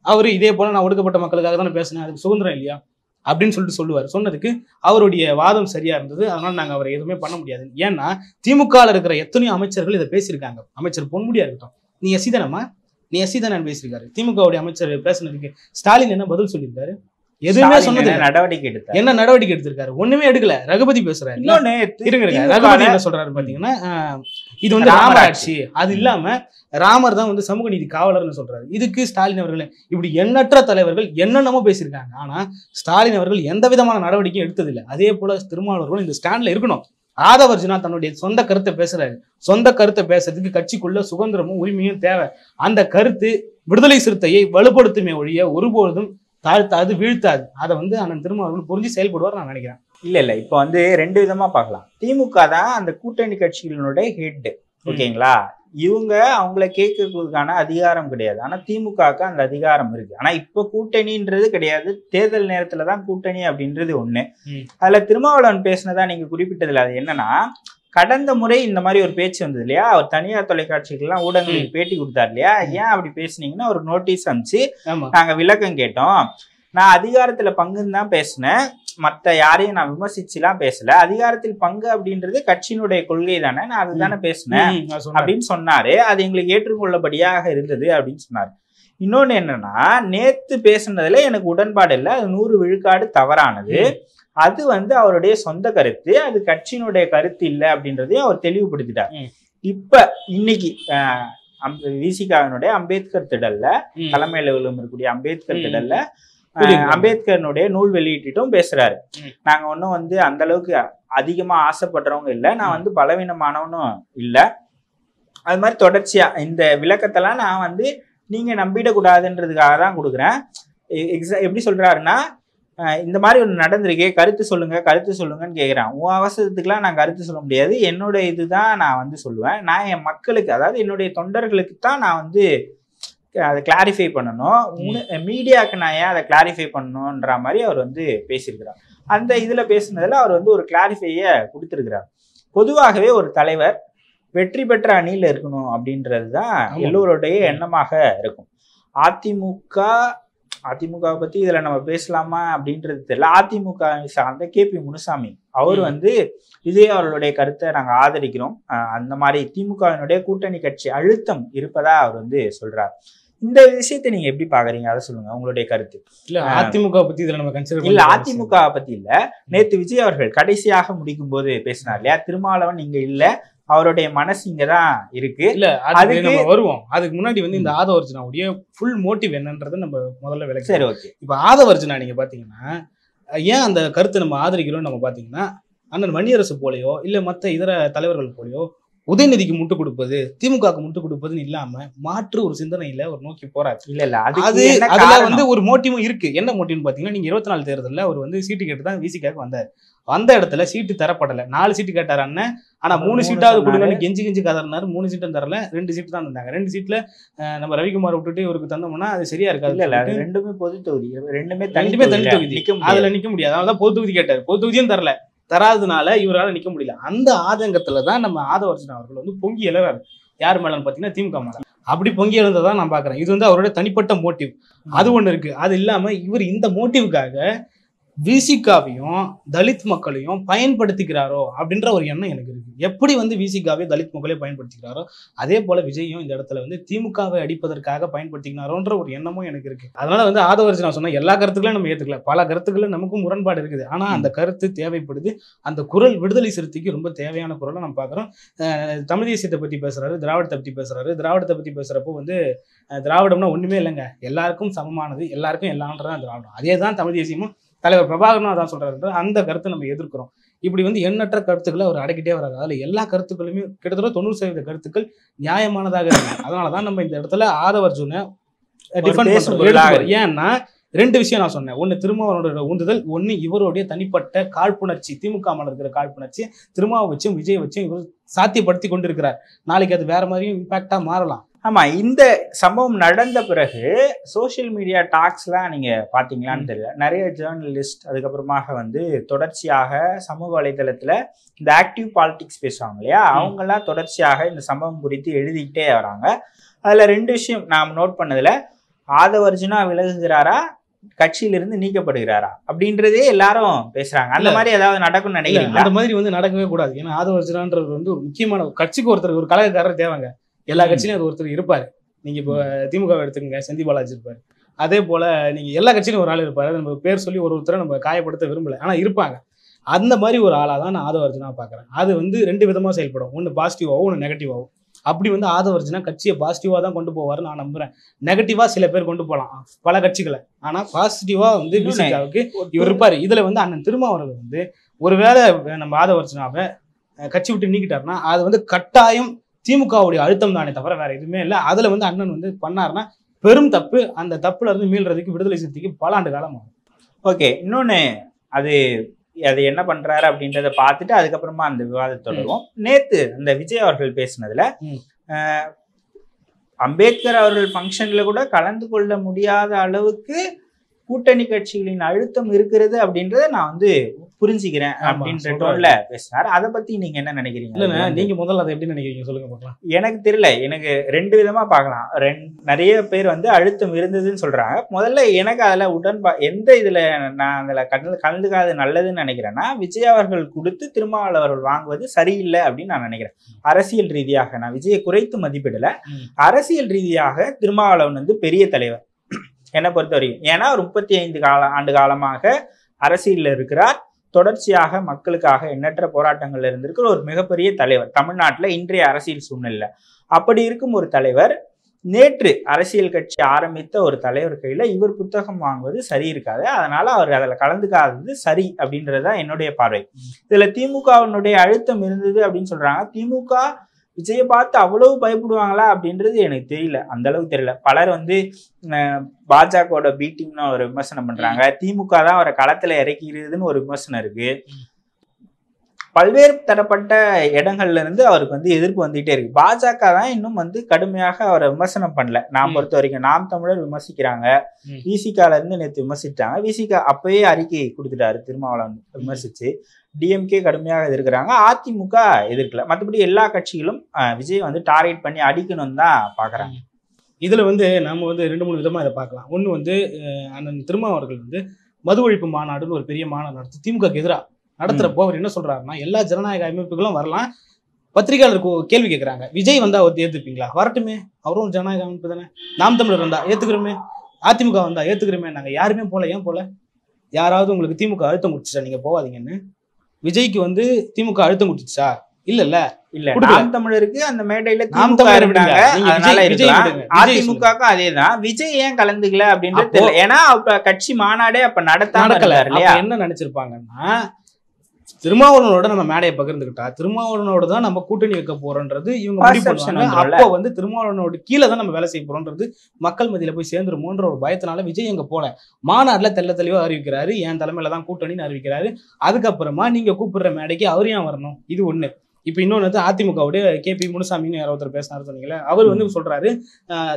அவரு இதே போல நான் ஒடுக்கப்பட்ட மக்களுக்காக தானே பேசினேன், அதுக்கு சுதந்திரம் இல்லையா அப்படின்னு சொல்லிட்டு சொல்லுவார். சொன்னதுக்கு அவருடைய வாதம் சரியா இருந்தது, அதனால நாங்க அவரை எதுவுமே பண்ண முடியாது. ஏன்னா திமுகவில் இருக்கிற எத்தனையோ அமைச்சர்கள் இதை பேசியிருக்காங்க. அமைச்சர் பொன்முடியா இருக்கட்டும், நீ எஸ்சிதானன் பேசியிருக்காரு. திமுகவுடைய அமைச்சர் பேசுனதுக்கு ஸ்டாலின் என்ன பதில் சொல்லியிருக்காரு? எதுவுமே சொன்னது நடவடிக்கை எடுத்தார். என்ன நடவடிக்கை எடுத்திருக்காரு? ஒண்ணுமே எடுக்கல. ரகுபதி பேசுறாரு. ரகுபதி என்ன சொல்றாரு பாத்தீங்கன்னா, இது வந்து ராமராட்சி, அது இல்லாம ராமர் தான் வந்து சமூக நீதி காவலர்னு சொல்றாரு. இதுக்கு ஸ்டாலின் அவர்கள் இப்படி எண்ணற்ற தலைவர்கள் என்னென்னமோ பேசியிருக்காங்க. ஆனா ஸ்டாலின் அவர்கள் எந்த விதமான நடவடிக்கையும் எடுத்ததில்லை. அதே போல திருமாவளவர்கள் இந்த ஸ்டாண்ட்ல இருக்கணும். ஆதவர்ஜுனா தன்னுடைய சொந்த கருத்தை பேசுறாரு. சொந்த கருத்தை பேசுறதுக்கு கட்சிக்குள்ள சுதந்திரமும் உரிமையும் தேவை. அந்த கருத்து விடுதலை சிறுத்தையை வலுப்படுத்துமே ஒழிய ஒருபொழுதும் தாழ்த்தாது, வீழ்த்தாது. அதை வந்து அண்ணன் திருமாவளவன் புரிஞ்சு செயல்படுவார் நான் நினைக்கிறேன். இல்ல இப்போ வந்து 2 விதமா பார்க்கலாம். திமுக தான் அந்த கூட்டணி கட்சிகளுடைய ஹெட், ஓகேங்களா? இவங்க அவங்கள கேட்கறதுக்கான அதிகாரம் கிடையாது. ஆனா திமுகவுக்கு அந்த அதிகாரம் இருக்கு. ஆனா இப்ப கூட்டணின்றது கிடையாது, தேர்தல் நேரத்துலதான் கூட்டணி அப்படின்றது ஒண்ணு. அதுல திருமாவளவன் பேசினதா நீங்க குறிப்பிட்டதுல அது என்னன்னா, கடந்த முறை இந்த மாதிரி ஒரு பேச்சு வந்தது இல்லையா, அவர் தனியார் தொலைக்காட்சிகள்லாம் ஊடகங்களுக்கு பேட்டி கொடுத்தாரு இல்லையா, ஏன் அப்படி பேசுனீங்கன்னா ஒரு நோட்டீஸ் அனுப்பிச்சு நாங்க விளக்கம் கேட்டோம், நான் அதிகாரத்துல பங்குன்னு தான் பேசினேன், மற்ற யாரையும் நான் விமர்சிச்சுலாம் பேசல, அதிகாரத்தில் பங்கு அப்படின்றது கட்சியினுடைய கொள்கை தானே, நான் அதுதானே பேசினேன் அப்படின்னு சொன்னாரு. அது எங்களுக்கு ஏற்றுக்கொள்ளபடியாக இருந்தது அப்படின்னு சொன்னாரு. இன்னொன்னு என்னன்னா, நேத்து பேசுனதுல எனக்கு உடன்பாடு இல்லை, அது 100 விழுக்காடு தவறானது, அது வந்து அவருடைய சொந்த கருத்து, அது கட்சியினுடைய கருத்து இல்லை அப்படின்றதையும் அவர் தெளிவுபடுத்திட்டார். இப்ப இன்னைக்கு விசிகாவினுடைய அம்பேத்கர் திடல்ல, தலைமை அலுவலகம் இருக்கக்கூடிய அம்பேத்கர் திடல்ல அம்பேத்கரனுடைய நூல் வெளியிட்டும் பேசுறாரு. நாங்க ஒன்னும் வந்து அந்த அளவுக்கு அதிகமா ஆசைப்படுறவங்க இல்லை, நான் வந்து பலவீனமானவனும் இல்லை. அது மாதிரி தொடர்ச்சியா இந்த விளக்கத்தெல்லாம் நான் வந்து நீங்க நம்பிடக்கூடாதுன்றதுக்காக தான் கொடுக்குறேன். எப்படி சொல்றாருன்னா, இந்த மாதிரி ஒன்று நடந்திருக்கே, கருத்து சொல்லுங்கன்னு கேட்குறேன். உன் அவசரத்துக்குலாம் நான் கருத்து சொல்ல முடியாது, என்னோட இதுதான் நான் வந்து சொல்லுவேன். நான் என் மக்களுக்கு, அதாவது என்னுடைய தொண்டர்களுக்கு தான் நான் வந்து அதை கிளாரிஃபை பண்ணணும், மீடியாவுக்கு நான் ஏன் அதை கிளாரிஃபை பண்ணணுன்ற மாதிரி அவர் வந்து பேசியிருக்கிறார். அந்த இதுல பேசுனதுல அவர் வந்து ஒரு கிளாரிஃபைய கொடுத்துருக்கிறார். பொதுவாகவே ஒரு தலைவர் வெற்றி பெற்ற அணியில இருக்கணும் அப்படின்றது தான் எல்லோருடைய எண்ணமாக இருக்கும். அதிமுக பத்தி இதுல நம்ம பேசலாமா அப்படின்றது தெரியல. அதிமுக சார்ந்த KP முனுசாமி அவர் வந்து விஜய் அவர்களுடைய கருத்தை நாங்க ஆதரிக்கிறோம், அந்த மாதிரி திமுகவினுடைய கூட்டணி கட்சி அழுத்தம் இருப்பதா அவர் வந்து சொல்றார். இந்த விஷயத்தை நீங்க எப்படி பாக்குறீங்க, அதை சொல்லுங்க, உங்களுடைய கருத்து. இல்ல அதிமுக பத்தி இதுல நம்ம கன்சிடர் இல்ல, அதிமுக பத்தி இல்ல, நேத்து விஜய் அவர்கள் கடைசியாக முடிக்கும் போது பேசினார் இல்லையா, திருமாவளவன் இங்க இல்ல, அவருடைய மனசு இங்கதான் இருக்கு. இல்ல அதுக்கு நம்ம வருவோம். அதுக்கு முன்னாடி வந்து இந்த ஆதவர்ஜுனாவுடைய ஃபுல் மோட்டிவ் என்னன்றதை நம்ம முதல்ல விளக்கு. சரி, ஓகே. இப்ப ஆதவர்ஜுனா நீங்க பாத்தீங்கன்னா ஏன் அந்த கருத்தை நம்ம ஆதரிக்கிறோம் நம்ம பாத்தீங்கன்னா, அண்ணன் மணியரசு போலையோ இல்ல மற்ற இதர தலைவர்கள் போலையோ உதயநிதிக்கு முட்டு கொடுப்பது, திமுகவுக்கு முட்டு கொடுப்பதுன்னு இல்லாம மாற்று ஒரு சிந்தனையில ஒரு நோக்கி போறாரு. இல்ல அது அதுல வந்து ஒரு மோட்டிவும் இருக்கு. என்ன மோட்டிவ்னு பாத்தீங்கன்னா, நீங்க 24 தேர்தலில் அவர் வந்து சீட்டு கேட்டு தான் விசிகாக்கு வந்தார். வந்த இடத்துல சீட்டு தரப்படலை. 4 சீட்டு கேட்டார் அண்ணன். ஆனா 3 சீட்டாவது கொடுங்கன்னு கெஞ்சி கதறினாரு. 3 சீட்டும் தரல, 2 சீட்டு தான் தந்தாங்க. 2 சீட்ல நம்ம ரவிக்குமார் விட்டுட்டு இவருக்கு தந்தோம்னா அது சரியா இருக்காது. இல்ல ரெண்டுமே பொது தொகுதி, ரெண்டுமே தனி தொகுதி, அதுல நிக்க முடியாது. அதனாலதான் பொது தொகுதி கேட்டாரு. பொது தொகுதியும் தராதனால இவரால் நிக்க முடியல. அந்த ஆதங்கத்துலதான் நம்ம ஆதவர்ஜுனா அவர்கள் வந்து பொங்கி எழுறாரு. யார் மேலன்னு பாத்தீங்கன்னா திமுக மேல. அப்படி பொங்கி எழுந்ததான் நான் பாக்குறேன். இது வந்து அவருடைய தனிப்பட்ட மோட்டிவ். அது ஒண்ணு இருக்கு. அது இல்லாம இவர் இந்த மோட்டிவுக்காக விசிகாவையும் தலித் மக்களையும் பயன்படுத்திக்கிறாரோ அப்படின்ற ஒரு எண்ணம் எனக்கு இருக்கு. எப்படி வந்து விசிகாவை தலித் மக்களையும் பயன்படுத்திக்கிறாரோ அதே போல விஜயும் இந்த இடத்துல வந்து திமுகவை அடிப்பதற்காக பயன்படுத்திக்கிறாரோன்ற ஒரு எண்ணமும் எனக்கு இருக்கு. அதனால வந்து ஆதவர்ஜுனா சொன்ன எல்லா கருத்துக்களையும் நம்ம ஏத்துக்கல. பல கருத்துக்கள் நமக்கும் முரண்பாடு இருக்குது. ஆனா அந்த கருத்து தேவைப்படுது. அந்த குரல் விடுதலை சிறுத்தைக்கு ரொம்ப தேவையான குரலை நம்ம பாக்குறோம். தமிழ் தேசியத்தை பத்தி பேசுறாரு, திராவிடத்தை பத்தி பேசுறாரு. திராவிடத்தை பத்தி பேசுறப்போ வந்து திராவிடம்னா ஒண்ணுமே இல்லைங்க, எல்லாருக்கும் சமமானது, எல்லாருக்கும் எல்லாம்ன்றதான் திராவிடம். அதே தான் தமிழ் தேசியமும் தலைவர் பிரபாகரனும் அதான் சொல்றாரு. அந்த கருத்தை நம்ம எதிர்க்கிறோம். இப்படி வந்து எண்ணற்ற கருத்துக்களை அவர் அடக்கிட்டே வர்றாரு. அதுல எல்லா கருத்துக்களுமே கிட்டத்தட்ட 90% கருத்துக்கள் நியாயமானதாக இருக்கு. அதனாலதான் நம்ம இந்த இடத்துல ஆதவர்ஜுனை டிஃபெண்ட் பண்றோம். ஏன்னா 2 விஷயம் நான் சொன்னேன். ஒன்னு திருமாவளவனோட உந்துதல், ஒன்னு இவருடைய தனிப்பட்ட காழ்ப்புணர்ச்சி, திமுக மேல இருக்கிற காழ்ப்புணர்ச்சி திருமாவை வச்சும் விஜய் வச்சும் இவர் சாத்தியப்படுத்தி கொண்டிருக்கிறார். நாளைக்கு அது வேற மாதிரியும் இம்பாக்டா மாறலாம். ஆமா, இந்த சம்பவம் நடந்த பிறகு சோசியல் மீடியா டாக்ஸ்லாம் நீங்க பாத்தீங்களான்னு தெரியல. நிறைய ஜேர்னலிஸ்ட் அதுக்கப்புறமாக வந்து தொடர்ச்சியாக சமூக வலைதளத்துல இந்த ஆக்டிவ் பாலிடிக்ஸ் பேசுவாங்க இல்லையா, அவங்கெல்லாம் தொடர்ச்சியாக இந்த சம்பவம் குறித்து எழுதிக்கிட்டே வராங்க. அதுல 2 விஷயம் நாம் நோட் பண்ணதுல, ஆதவர்ஜுனா விலகுகிறாரா, கட்சியிலிருந்து நீக்கப்படுகிறாரா அப்படின்றதே எல்லாரும் பேசுறாங்க. அந்த மாதிரி ஏதாவது நடக்கும்னு நினைக்கிறீங்க? அந்த மாதிரி வந்து நடக்கவே கூடாது. ஏன்னா ஆதவர்ஜுனான்றது வந்து ஒரு முக்கியமான கட்சிக்கு ஒருத்தர், ஒரு கழகக்காரர் தேவைங்க. எல்லா கட்சியிலும் அது ஒருத்தர் இருப்பாரு. நீங்க இப்போ திமுக எடுத்துக்கங்க, செந்தில் பாலாஜி இருப்பாரு. அதே போல நீங்க எல்லா கட்சியிலும் ஒரு ஆள் இருப்பாரு. நம்ம பேர் சொல்லி ஒருத்தரை நம்ம காயப்படுத்த விரும்பல, ஆனா இருப்பாங்க. அந்த மாதிரி ஒரு ஆளா தான் நான் ஆதவர்ஜுனா பாக்குறேன். அது வந்து 2 விதமா செயல்படும். ஒன்னு பாசிட்டிவாகவும், ஒன்னு நெகட்டிவாகவும். அப்படி வந்து ஆதவர்ஜுனா கட்சியை பாசிட்டிவா தான் கொண்டு போவாரு நான் நம்புறேன். நெகட்டிவா சில பேர் கொண்டு போகலாம் பல கட்சிகளை, ஆனா பாசிட்டிவா வந்து விசிகாவுக்கு இவர் இருப்பாரு. இதுல வந்து அண்ணன் திருமாவளவன் வந்து ஒருவேளை நம்ம ஆதவர்ஜுனாவை கட்சி விட்டு நீக்கிட்டாருன்னா அது வந்து கட்டாயம் திமுகவுடைய அழுத்தம் தானே தவிர வேற எதுவுமே இல்லை. அதுல வந்து அண்ணன் வந்து பண்ணாருன்னா பெரும் தப்பு. அந்த தப்புல இருந்து மீள்றதுக்கு விடுதலை சிறுத்தைக்கு பல ஆண்டு காலம் ஆகும். ஓகே, இன்னொன்னு அது என்ன பண்றாரு அப்படின்றத பார்த்துட்டு அதுக்கப்புறமா அந்த விவாதத்தை தொடருவோம். நேத்து அந்த விஜய் அவர்கள் பேசினதுல அம்பேத்கர் அவர்கள் ஃபங்க்ஷன்ல கூட கலந்து கொள்ள முடியாத அளவுக்கு கூட்டணி கட்சிகளின் அழுத்தம் இருக்கிறது அப்படின்றத நான் வந்து புரிஞ்சுக்கிறேன் அப்படின்ற டோன்ல பேசினார். அதை பத்தி நீங்க என்ன நினைக்கிறீங்க? இல்லைன்னா நீங்க முதல்ல அதை எப்படி நினைக்கிறீங்க சொல்லுங்க பார்க்கலாம். எனக்கு தெரியல, எனக்கு 2 விதமா பார்க்கலாம். நிறைய பேர் வந்து அழுத்தம் இருந்ததுன்னு சொல்றாங்க. முதல்ல எனக்கு அதுல எந்த இதுல நான் அதுல கலந்துக்காது நல்லதுன்னு நினைக்கிறேன்னா, விஜய் அவர்கள் கொடுத்து திருமாவளவன் அவர்கள் வாங்குவது சரியில்லை அப்படின்னு நான் நினைக்கிறேன். அரசியல் ரீதியாக நான் விஜயை குறைத்து மதிப்பிடல. அரசியல் ரீதியாக திருமாவளவன் வந்து பெரிய தலைவர் என்னை பொறுத்த வரைக்கும். ஏன்னா ஒரு 35 ஆண்டு காலமாக அரசியலில் இருக்கிறார். தொடர்ச்சியாக மக்களுக்காக எண்ணற்ற போராட்டங்கள்ல இருந்திருக்கிற ஒரு மிகப்பெரிய தலைவர் தமிழ்நாட்டில் இன்றைய அரசியல் சூழ்நிலை. அப்படி இருக்கும் ஒரு தலைவர் நேற்று அரசியல் கட்சி ஆரம்பித்த ஒரு தலைவர் கையில இவர் புத்தகம் வாங்குவது சரி இருக்காது. அதனால அவர் அதில் கலந்துக்காதது சரி அப்படின்றதுதான் என்னுடைய பார்வை. இதுல திமுகவினுடைய அழுத்தம் இருந்தது அப்படின்னு சொல்றாங்க. திமுக விஜயை பார்த்து அவ்வளவு பயப்படுவாங்களா அப்படின்றது எனக்கு தெரியல, அந்த அளவுக்கு தெரியல. பலர் வந்து பாஜகவோட பீட்டிங்னு ஒரு விமர்சனம் பண்றாங்க. திமுக தான் அவரை களத்துல இறக்கிறதுன்னு ஒரு விமர்சனம் இருக்கு. பல்வேறு தரப்பட்ட இடங்கள்ல இருந்து அவருக்கு வந்து எதிர்ப்பு வந்துகிட்டே இருக்கு. பாஜக தான் இன்னும் வந்து கடுமையாக அவரை விமர்சனம் பண்ணல. நான் பொறுத்த வரைக்கும் நாம் தமிழர் விமர்சிக்கிறாங்க, விசிகால இருந்து நேற்று விமர்சிட்டாங்க. விசிகா அப்பவே அறிக்கை கொடுத்துட்டாரு திருமாவளவன் விமர்சிச்சு. டிஎம்கே கடுமையாக எதிர்க்கிறாங்க, அதிமுக எதிர்க்கல. மற்றபடி எல்லா கட்சிகளும் விஜய் வந்து டார்கெட் பண்ணி அடிக்கணும்னு தான் பாக்குறாங்க. இதுல வந்து நம்ம வந்து 2-3 விதமா இதை பார்க்கலாம். ஒண்ணு வந்து அண்ணன் திருமாவர்கள் வந்து மது ஒழிப்பு மாநாடுன்னு ஒரு பெரிய மாநாடு நடத்தி திமுகக்கு எதிராக நடத்துறப்போ அவர் என்ன சொல்றாருன்னா, எல்லா ஜனநாயக அமைப்புகளும் வரலாம், பத்திரிகையாளருக்கு கேள்வி கேட்கறாங்க, விஜய் வந்தா ஏத்துப்பீங்களா? வரட்டுமே, அவரும் ஜனநாயக அமைப்பு தானே. நாம் தமிழர் வந்தா ஏத்துக்கிறோமே, அதிமுக வந்தா ஏத்துக்கிறோமே, நாங்க யாருமே போல. ஏன் போல? யாராவது உங்களுக்கு திமுக அழுத்தம் கொடுத்துச்சா நீங்க போவாதீங்கன்னு? விஜய்க்கு வந்து திமுக அழுத்தம் கொடுத்துச்சா? இல்ல நாம் தமிழருக்கு அந்த மேடையில அதிமுகவுக்கும் அதேதான். விஜய் ஏன் கலந்துக்கல அப்படின்றது தெரியல. ஏன்னா கட்சி மாநாடே அப்ப நடக்கல இல்லையா? என்ன நினைச்சிருப்பாங்கன்னா, திருமாவளவனோட நம்ம மேடையை பகிர்ந்துக்கிட்டா திருமாவளவனோட தான் நம்ம கூட்டணி வைக்க போறோன்றது இவங்க முடிவு பண்ணுவாங்க. அப்போ வந்து திருமாவளவனோட கீழே தான் நம்ம வேலை செய்ய போறோன்றது மக்கள் மத்தியில போய் சேர்ந்துருமோன்ற ஒரு பயத்தினால விஜய் எங்க போல மாநாடுல தெளிவா அறிவிக்கிறாரு, என் தலைமையில தான் கூட்டணின்னு அறிவிக்கிறாரு. அதுக்கப்புறமா நீங்க கூப்பிடுற மேடைக்கு அவரு ஏன் வரணும்? இது ஒண்ணு. இப்ப இன்னொன்னு அதிமுகவுடைய KP முனுசாமின்னு யாரோ ஒருத்தர் பேசினாரு சொன்னீங்களே, அவர் வந்து சொல்றாரு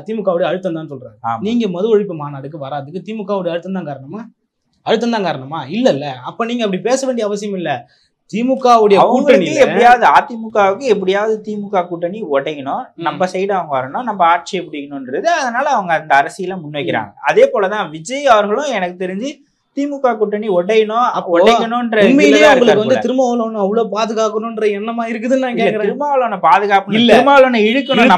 திமுகவுடைய அழுத்தம் தான் சொல்றாரு. நீங்க மது ஒழிப்பு மாநாடுக்கு வராதுக்கு திமுகவுடைய அழுத்தம் தான் காரணமா? இல்ல. அப்ப நீங்க அப்படி பேச வேண்டிய அவசியம் இல்ல. திமுகவுடைய கூட்டணி எப்படியாவது அதிமுகவுக்கு எப்படியாவது திமுக கூட்டணி உடைக்கணும், நம்ம சைடு அவங்க வரணும், நம்ம ஆட்சியை பிடிக்கணும்ன்றது. அதனால அவங்க அந்த அரசியலை முன்வைக்கிறாங்க. அதே போலதான் விஜய் அவர்களும் எனக்கு தெரிஞ்சு திமுக கூட்டணி உடைக்கணும்ன்ற வந்து திருமாவளவன் அவ்வளவு பாதுகாக்கணும்ன்ற எண்ணமா இருக்குதுன்னு நான் கேக்குறேன். திருமாவளவனை பாதுகாப்பு இல்ல, திருமாவளவனை இழுக்கணும்,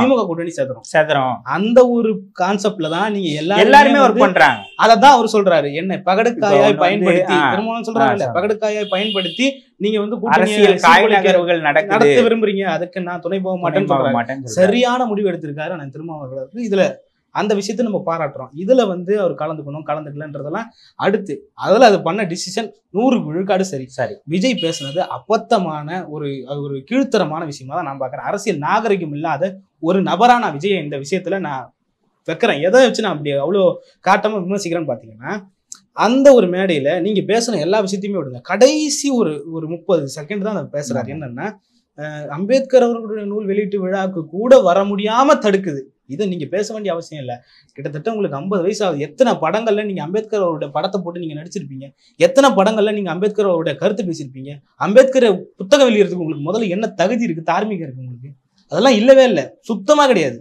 திமுக கூட்டணி செதறும். அந்த ஒரு கான்செப்ட்ல தான் நீங்க எல்லாருமே ஒர்க் பண்றாங்க. அததான் அவர் சொல்றாரு, என்ன பகடுக்காயாய் பயன்படுத்தி திருமாவளவன் சொல்றாங்கல்ல, பகடுக்காயாய் பயன்படுத்தி நீங்க வந்து கூட்டணி நடத்த விரும்புறீங்க, அதுக்கு நான் துணை போக மாட்டேன்னு சரியான முடிவு எடுத்திருக்காரு நான் திருமாவளவன். இதுல அந்த விஷயத்தை நம்ம பாராட்டுறோம். இதுல வந்து அவர் கலந்துக்கலன்றதெல்லாம் அடுத்து. அதுல அது பண்ண டிசிஷன் 100 விழுக்காடு சரி. விஜய் பேசுனது அப்பத்தமான ஒரு கீழ்த்தரமான விஷயமா தான் நான் பாக்குறேன். அரசியல் நாகரிகம் இல்லாத ஒரு நபரா நான் விஜய் இந்த விஷயத்துல நான் வைக்கிறேன். எதை வச்சு நான் அப்படி அவ்வளோ காட்டமா விமர்சிக்கிறேன்னு பாத்தீங்கன்னா, அந்த ஒரு மேடையில நீங்க பேசுன எல்லா விஷயத்தையுமே விடுங்க, கடைசி ஒரு 30 செகண்ட் தான் அதை பேசுறாரு. என்னன்னா, அம்பேத்கர் அவர்களுடைய நூல் வெளியீட்டு விழாவுக்கு கூட வர முடியாம தடுக்குது. இதை நீங்க பேச வேண்டிய அவசியம் இல்லை. கிட்டத்தட்ட உங்களுக்கு 50 வயசு ஆகுது. எத்தனை படங்கள்ல நீங்க அம்பேத்கர் அவருடைய படத்தை போட்டு நீங்க நடிச்சிருப்பீங்க? எத்தனை படங்கள்ல நீங்க அம்பேத்கர் அவருடைய கருத்து பேசியிருப்பீங்க? அம்பேத்கரை புத்தகம் வெளியிறதுக்கு உங்களுக்கு முதல்ல என்ன தகுதி இருக்கு, தார்மீகம் இருக்கு உங்களுக்கு? அதெல்லாம் இல்லவே இல்லை, சுத்தமா கிடையாது.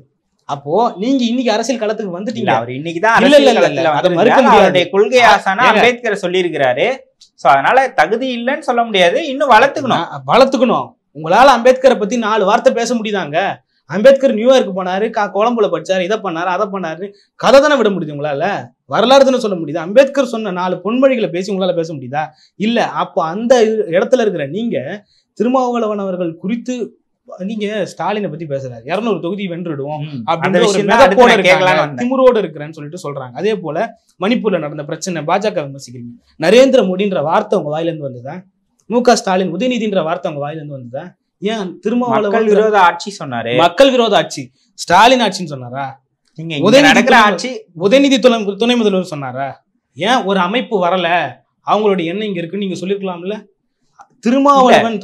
அப்போ நீங்க இன்னைக்கு அரசியல் களத்துக்கு வந்துட்டீங்க. அவர் இன்னைக்குதான் அவருடைய கொள்கை ஆசானா அம்பேத்கரை சொல்லி இருக்கிறாரு. அதனால தகுதி இல்லைன்னு சொல்ல முடியாது, இன்னும் வளர்த்துக்கணும். உங்களால அம்பேத்கரை பத்தி 4 வார்த்தை பேச முடியுதாங்க? அம்பேத்கர் நியூயார்க் போனாரு, கொலம்புல படிச்சாரு, இதை பண்ணாரு, அதை பண்ணாரு, கதை தானே விட முடியுது உங்களால? வரலாறு தானே சொல்ல முடியுது? அம்பேத்கர் சொன்ன 4 பொன்மொழிகளை பேசி உங்களால பேச முடியுதா? இல்ல. அப்போ அந்த இடத்துல இருக்கிற நீங்க திருமாவளவன் அவர்கள் குறித்து நீங்க ஸ்டாலினை பத்தி பேசுறாரு, 200 தொகுதி வென்றுடுவோம் அப்படின்னு திமுரோடு இருக்கிறேன்னு சொல்லிட்டு சொல்றாங்க. அதே போல மணிப்பூர்ல நடந்த பிரச்சனை பாஜக விமர்சிக்கிறீங்க. நரேந்திர மோடின்ற வார்த்தை உங்க வாயில இருந்து வந்ததா? MK ஸ்டாலின் உதயநிதின்ற வார்த்தை உங்க வாயில இருந்து வந்ததா? ஏன் திருமாவளவன் விரோத ஆட்சி சொன்னாரு? மக்கள் விரோத ஆட்சி ஸ்டாலின் ஆட்சின்னு சொன்னாரா? உதயநிதி துணை முதல்வர் சொன்னாரா? ஏன் ஒரு அமைப்பு வரல, அவங்களுடைய எண்ணம் இங்க இருக்குன்னு நீங்க சொல்லிருக்கலாம்ல? திருமாவளவன்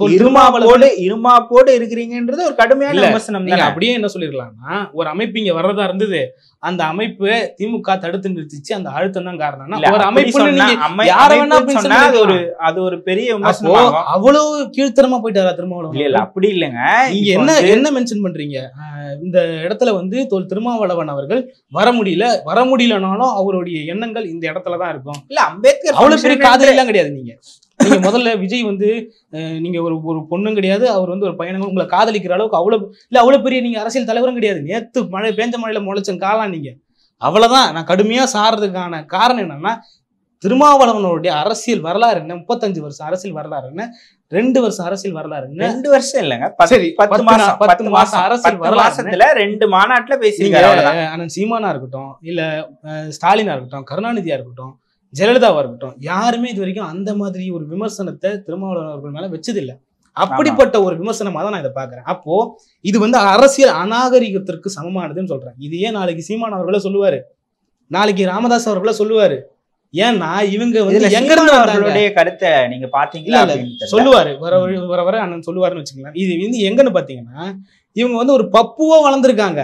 இருமாப்போடு இருக்கிறீங்கன்றது ஒரு கடுமையான விமர்சனம். நீங்க அப்படியே என்ன சொல்லிருக்கலாம்னா, ஒரு அமைப்பு இங்க வர்றதா இருந்தது, அந்த அமைப்பு திமுக தடுத்து நிறுத்திச்சு, அந்த அழுத்தம் தான் காரணம். ஒரு அமைப்பு அது ஒரு பெரிய விமர்சனம். அவ்வளவு கீழ்த்தரமா போயிட்டாரா திருமாவளவன்? இல்ல அப்படி இல்லைங்க. நீங்க என்ன மென்ஷன் பண்றீங்க? இந்த இடத்துல வந்து திருமாவளவன் அவர்கள் வர முடியலனாலும் அவருடைய எண்ணங்கள் இந்த இடத்துலதான் இருக்கும். இல்ல அம்பேத்கர் அவ்வளவு பெரிய காதல் எல்லாம் கிடையாது. நீங்க முதல்ல விஜய் வந்து நீங்க ஒரு பொண்ணும் கிடையாது, அவர் வந்து ஒரு பையனுங்க உங்களை காதலிக்கிற அளவுக்கு அவ்வளவு பெரிய நீங்க அரசியல் தலைவரும் கிடையாது. நேத்து பேஞ்ச மழையில முளைச்ச காலம் நீங்க. அவ்வளவுதான். நான் கடுமையா சாடுறதுக்கான காரணம் என்னன்னா, திருமாவளவனுடைய அரசியல் வரலாறு என்ன, 35 வருஷம் அரசியல் வரலாறு என்ன, 2 வருஷம் அரசியல் வரலாறு என்ன, 2 வருஷம் இல்லைங்க, 10 மாசம் அரசியல் வரலாறுல 2 மாநாட்டுல பேசியிருக்காரு. அண்ணன் சீமானா இருக்கட்டும், இல்ல ஸ்டாலினா இருக்கட்டும், கருணாநிதியா இருக்கட்டும், ஜெயலலிதாவா இருக்கட்டும், யாருமே இது வரைக்கும் அந்த மாதிரி ஒரு விமர்சனத்தை திருமாவளவன் அவர்கள் மேல வச்சதில்லை. அப்படிப்பட்ட ஒரு விமர்சனமா தான் நான் இதை பாக்குறேன். அப்போ இது வந்து அரசியல் அநாகரிகத்திற்கு சமமானதுன்னு சொல்றேன். இது ஏன் நாளைக்கு சீமான் அவர்களே சொல்லுவாரு, நாளைக்கு ராமதாஸ் அவர்களே சொல்லுவாரு. ஏன்னா இவங்க வந்து எங்க இருந்து அவர்களுடைய கருத்தை நீங்க பாத்தீங்களா சொல்லுவாரு, வர அண்ணன் சொல்லுவாருன்னு வச்சுக்கலாம். இது வந்து எங்கன்னு பாத்தீங்கன்னா, இவங்க வந்து ஒரு பப்புவா வளர்ந்துருக்காங்க.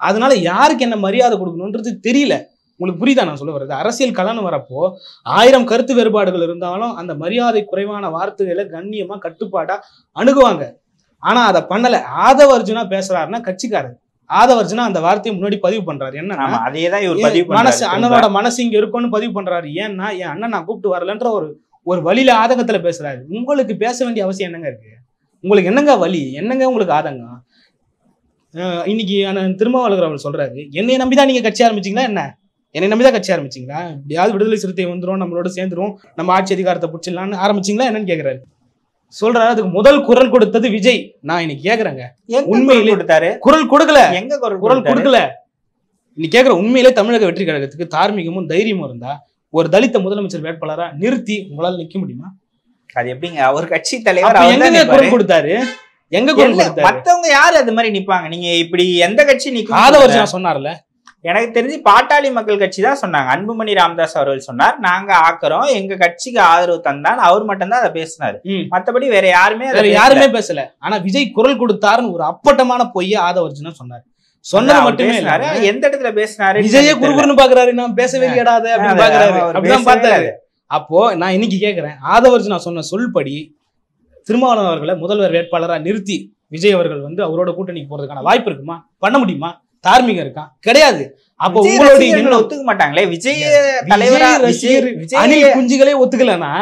அதனால யாருக்கு என்ன மரியாதை கொடுக்கணும்ன்றது தெரியல. உங்களுக்கு புரியுதா நான் சொல்ல வர்றது? அரசியல் கலன்னு வரப்போ 1000 கருத்து வேறுபாடுகள் இருந்தாலும் அந்த மரியாதை குறைவான வார்த்தைகளை கண்ணியமா கட்டுப்பாடா அணுகுவாங்க. ஆனா அதை பண்ணல. ஆதவ அர்ஜுனா பேசுறாருன்னா கட்சிக்காரர். ஆதவ அர்ஜுனா அந்த வார்த்தையை முன்னாடி பதிவு பண்றாரு. என்னன்னா மனசு அண்ணனோட மனசு இங்க இருக்கும்னு பதிவு பண்றாரு. ஏன்னா என் அண்ணன் நான் கூப்பிட்டு வரலன்ற ஒரு வழியில ஆதங்கத்துல பேசுறாரு. உங்களுக்கு பேச வேண்டிய அவசியம் என்னங்க இருக்கு? உங்களுக்கு என்னங்க வலி, என்னங்க உங்களுக்கு ஆதங்கம்? இன்னைக்கு திருமாவளவன் அவர் சொல்றாரு, என்னை நம்பிதான் நீங்க கட்சி ஆரம்பிச்சீங்களா? என்னை நம்பிதான் கட்சி ஆரம்பிச்சிங்களா? எப்படியாவது விடுதலை சிறுத்தை வந்துடும், நம்மளோட சேர்ந்துரும், நம்ம ஆட்சி அதிகாரத்தை பிடிச்சிடலான்னு ஆரம்பிச்சிங்களா என்னன்னு கேட்கிறாரு. சொல்றாரு, அதுக்கு முதல் குரல் கொடுத்தது விஜய். நான் இன்னைக்கு கேக்குறேங்க, உண்மையிலே கொடுத்தாரு? குரல் கொடுக்கல. எங்க குரல் கொடுக்கல? இன்னைக்கு கேக்குற, உண்மையிலே தமிழக வெற்றி கழகத்துக்கு தார்மீகமும் தைரியமும் இருந்தா ஒரு தலித்த முதலமைச்சர் வேட்பாளரா நிறுத்தி உங்களால நிக்க முடியுமா? அது எப்படிங்க அவர் கட்சி தலைவர் அப்ப எங்க குரல் கொடுத்தாரு? எங்க குரல் கொடுத்தாரு? மத்தவங்க யாரு அது மாதிரி நிப்பாங்க? நீங்க இப்படி எந்த கட்சி நிக்கும்? ஆதவர்ஜுனா சொன்னார்ல. எனக்கு தெரிஞ்சு பாட்டாளி மக்கள் கட்சி தான் சொன்னாங்க. அன்புமணி ராமதாஸ் அவர்கள் சொன்னார், நாங்க ஆக்குறோம், எங்க கட்சிக்கு ஆதரவு தந்தான், அவர் மட்டும் தான் அதை பேசினாரு. மத்தபடி வேற யாருமே பேசல. ஆனா விஜய் குரல் கொடுத்தாருன்னு ஒரு அப்பட்டமான பொய்ய ஆதவர்ஜுனா சொன்னார். சொன்னது மட்டுமே இல்ல, எந்த இடத்துல பேசினாரு? விஜய குறுகுறுன்னு பாக்குறாரு, நான் பேசவே இல்லையாடாத அப்படின்னு பாக்குறாரு, அப்படிதான் பார்த்தாரு. அப்போ நான் இன்னைக்கு கேட்கிறேன், ஆதவர்ஜுனா சொன்ன சொல்படி திருமாவளவன் அவர்களை முதல்வர் வேட்பாளரா நிறுத்தி விஜய் அவர்கள் வந்து அவரோட கூட்டணிக்கு போறதுக்கான வாய்ப்பு இருக்குமா? பண்ண முடியுமா? தார்மீகம் இருக்கா? கிடையாது. அப்ப உங்களுடைய ஒத்துக்க மாட்டாங்களே. விஜய் தலைவரா அணில் குஞ்சுகளே ஒத்துக்கலன்னா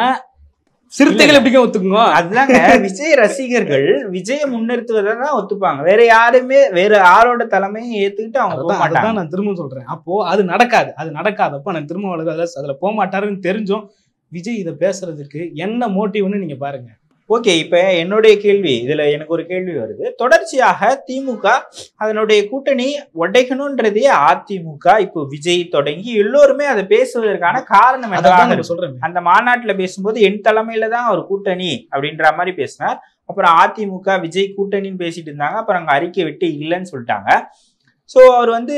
சிறுத்தைகள் எப்படிங்க ஒத்துக்குங்க? அதுதாங்க, விஜய் ரசிகர்கள் விஜயை முன்னிறுத்துவதை தான் ஒத்துப்பாங்க. வேற யாருமே வேற யாரோட தலைமையும் ஏத்துக்கிட்டு அவங்க போக மாட்டாங்க. நான் திரும்ப சொல்றேன், அப்போ அது நடக்காது. அது நடக்காதப்ப நான் திரும்ப அதுல போக மாட்டாருன்னு தெரிஞ்சும் விஜய் இதை பேசுறதுக்கு என்ன மோட்டிவ்னு நீங்க பாருங்க. ஓகே, இப்ப என்னுடைய கேள்வி, இதுல எனக்கு ஒரு கேள்வி வருது. தொடர்ச்சியாக திமுக அதனுடைய கூட்டணி உடைக்கணும்ன்றதே அதிமுக இப்போ விஜய் தொடங்கி எல்லோருமே அதை பேசுவதற்கான காரணம் என்ன சொல்றேன். அந்த மாநாட்டுல பேசும்போது என் தலைமையில தான் ஒரு கூட்டணி அப்படின்ற மாதிரி பேசினார். அப்புறம் அதிமுக விஜய் கூட்டணின்னு பேசிட்டு இருந்தாங்க. அப்புறம் அங்க அறிக்கை விட்டு இல்லைன்னு சொல்லிட்டாங்க. சோ அவர் வந்து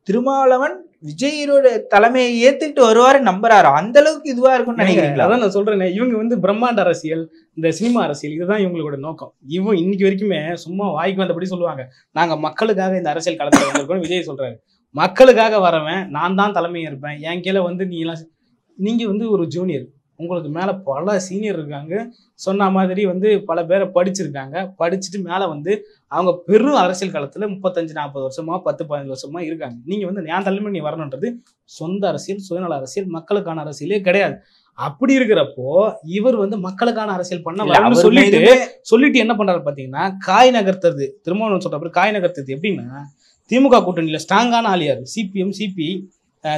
திருமாவளவன் விஜயோட தலைமையை ஏத்துக்கிட்டு வருவாரு நம்புறாரு. அந்த அளவுக்கு இதுவா இருக்கும்னு நினைக்கிறீங்களா? அதான் நான் சொல்றேன், இவங்க வந்து பிரம்மாண்ட அரசியல், இந்த சினிமா அரசியல், இதுதான் இவங்களோட நோக்கம். இவங்க இன்னைக்கு வரைக்குமே சும்மா வாய்க்கு வந்தபடி சொல்லுவாங்க, நாங்க மக்களுக்காக இந்த அரசியல் களத்துல வந்திருக்கோம். விஜய் சொல்றாரு, மக்களுக்காக வரவன் நான் தான் தலைமையை இருப்பேன், என் கீழே வந்து நீங்க வந்து ஒரு ஜூனியர், உங்களுக்கு மேல பல சீனியர் இருக்காங்க. சொன்ன மாதிரி வந்து பல பேரை படிச்சிருக்காங்க. படிச்சுட்டு மேல வந்து அவங்க பெரும் அரசியல் காலத்துல 35-40 வருஷமா 10-15 வருஷமா இருக்காங்க. நீங்க வந்து ஞான் தலைமை நீ வரணுன்றது சொந்த அரசியல், சுயநல அரசியல், மக்களுக்கான அரசியலே கிடையாது. அப்படி இருக்கிறப்போ இவர் வந்து மக்களுக்கான அரசியல் பண்ண சொல்லிட்டு என்ன பண்றாரு பாத்தீங்கன்னா, காய் நகர்த்தது. திருமாவளவன் சொல்ற காய் நகர்த்தது எப்படின்னா, திமுக கூட்டணியில ஸ்ட்ராங்கான ஆளியாரு சிபிஎம், சிபிஐ,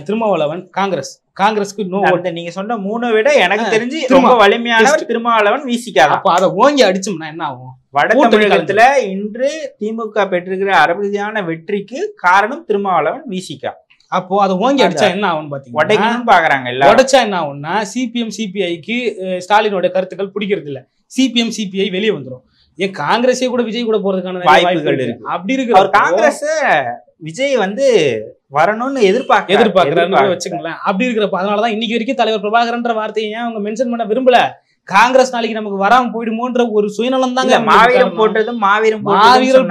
திருமாவளவன், காங்கிரஸ்க்கு நீங்க சொன்ன 3 விட எனக்கு தெரிஞ்சு ரொம்ப வலிமையானவர் திருமாவளவன், விசிகா. அப்ப அதை ஓங்கி அடிச்சோம்னா என்ன ஆகும்? வட தமிழகத்துல இன்று திமுக பெற்றிருக்கிற அரபதியான வெற்றிக்கு காரணம் திருமாவளவன், விசிகா. அப்போ அதை ஓங்கி அடிச்சா என்ன ஆகும் பாத்தீங்கன்னா, பாக்குறாங்க உடைச்சா என்ன ஆகும்னா, சிபிஎம் சிபிஐக்கு ஸ்டாலினோட கருத்துக்கள் பிடிக்கிறது இல்ல, சிபிஎம் சிபிஐ வெளியே வந்துடும். ஏன் காங்கிரஸே கூட விஜய் கூட போறதுக்கான வாய்ப்புகள் இருக்கு. அப்படி இருக்கு, காங்கிரஸ் விஜய் வந்து வரணும்னு எதிர்பார்க்கிறாரு வச்சுக்கோங்களேன். அப்படி இருக்கிறப்ப அதனாலதான் இன்னைக்கு வரைக்கும் தலைவர் பிரபாகரன்ற வார்த்தையை ஏன் அவங்க மென்ஷன் பண்ண விரும்பல? காங்கிரஸ் நாளைக்கு நமக்கு வராம போயிடுமோன்ற ஒரு சுயநலம் தாங்க. மாவீரம் போட்டதும் மாவீரம்